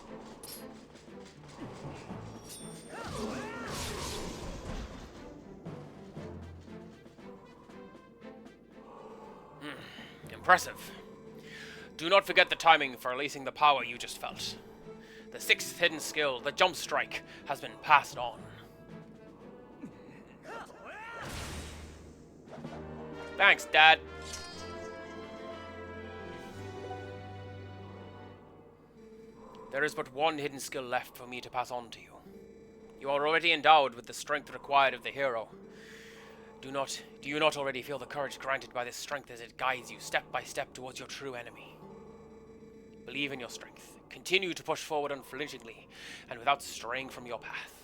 Impressive. Do not forget the timing for releasing the power you just felt. The 6th hidden skill, the jump strike, has been passed on. Thanks, Dad. There is but one hidden skill left for me to pass on to you. You are already endowed with the strength required of the hero. Do you not already feel the courage granted by this strength as it guides you step by step towards your true enemy? Believe in your strength. Continue to push forward unflinchingly and without straying from your path.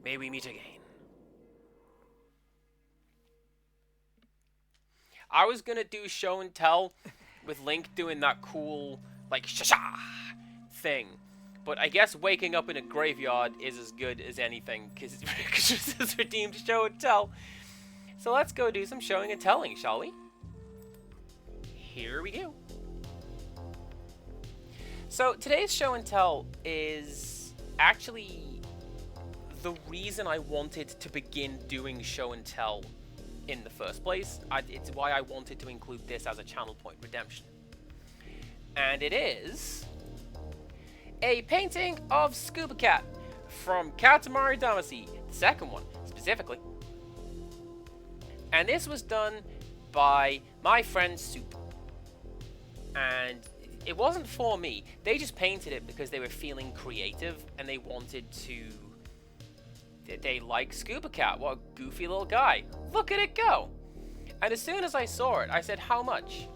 May we meet again. I was gonna do show and tell with Link doing that cool, like, sha-sha thing. But I guess waking up in a graveyard is as good as anything, because it's just redeemed show and tell. So let's go do some showing and telling, shall we? Here we go. So today's show and tell is actually the reason I wanted to begin doing show and tell in the first place. It's why I wanted to include this as a channel point redemption. And it is a painting of Scuba Cat from Katamari Damacy, the second one specifically. And this was done by my friend Soup. And it wasn't for me. They just painted it because they were feeling creative and they wanted to... They like Scuba Cat. What a goofy little guy. Look at it go. And as soon as I saw it, I said, how much?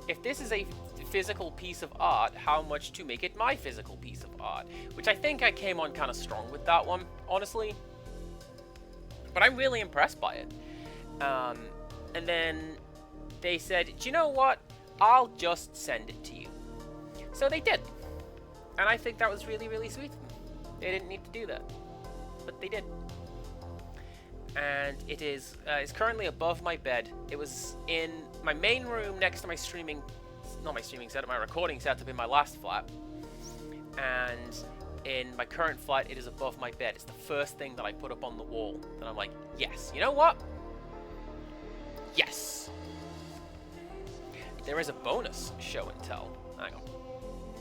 If this is a physical piece of art, how much to make it my physical piece of art? Which I think I came on kind of strong with that one, honestly. But I'm really impressed by it. And then they said, do you know what? I'll just send it to you. So they did. And I think that was really, really sweet. They didn't need to do that. But they did. And it is it's currently above my bed. It was in my main room next to my streaming... Not my streaming setup, my recording setup in my last flat. And in my current flat, it is above my bed. It's the first thing that I put up on the wall. And I'm like, yes. You know what? Yes. There is a bonus show and tell. Hang on.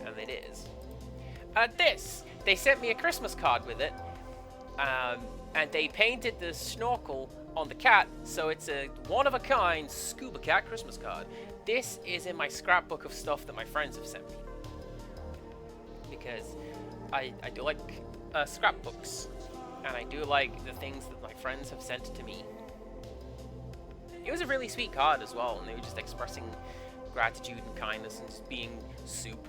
And it is. This. They sent me a Christmas card with it. And they painted the snorkel on the cat, so it's a one-of-a-kind Scuba Cat Christmas card. This is in my scrapbook of stuff that my friends have sent me. Because I do like scrapbooks. And I do like the things that my friends have sent to me. It was a really sweet card as well, and they were just expressing gratitude and kindness and just being Soup.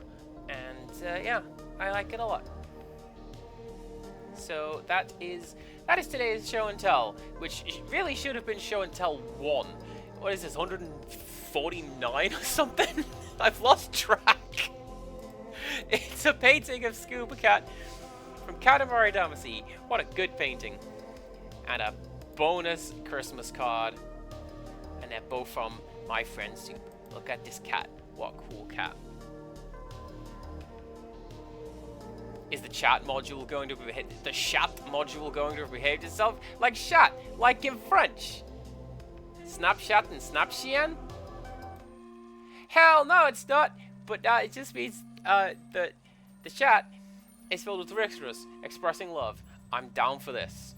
And yeah, I like it a lot. So that is today's show and tell, which really should have been show and tell 1. What is this, 149 or something? I've lost track. It's a painting of Scuba Cat from Katamari Damacy. What a good painting. And a bonus Christmas card. And they're both from my friend Soup. Look at this cat. What a cool cat. Is the chat module going to behave? The chat module going to behave itself like chat, like in French? Snapchat and Snapchian? Hell no, it's not. But it just means the chat is filled with Rixrus expressing love. I'm down for this.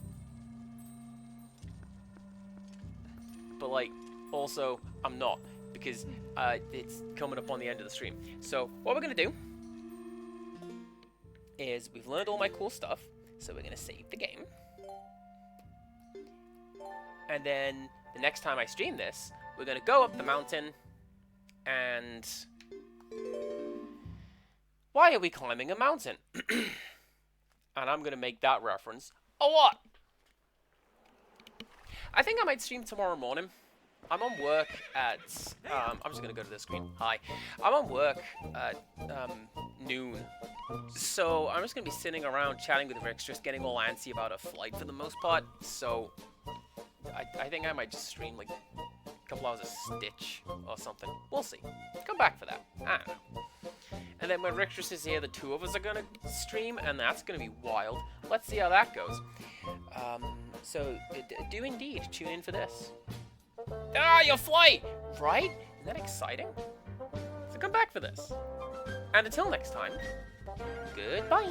But like, also, I'm not, because it's coming up on the end of the stream. So what we're gonna do is we've learned all my cool stuff, so we're gonna save the game. And then the next time I stream this, we're gonna go up the mountain and... Why are we climbing a mountain? And I'm gonna make that reference a lot. I think I might stream tomorrow morning. I'm on work at, I'm just gonna go to this screen. Hi. I'm on work at noon. So I'm just gonna be sitting around chatting with Rix, just getting all antsy about a flight for the most part. So I think I might just stream like a couple hours of Stitch or something. We'll see. Come back for that. I don't know. And then when Rixtress is here, the two of us are gonna stream, and that's gonna be wild. Let's see how that goes. So do indeed tune in for this. Ah, your flight! Right? Isn't that exciting? So come back for this. And until next time, goodbye.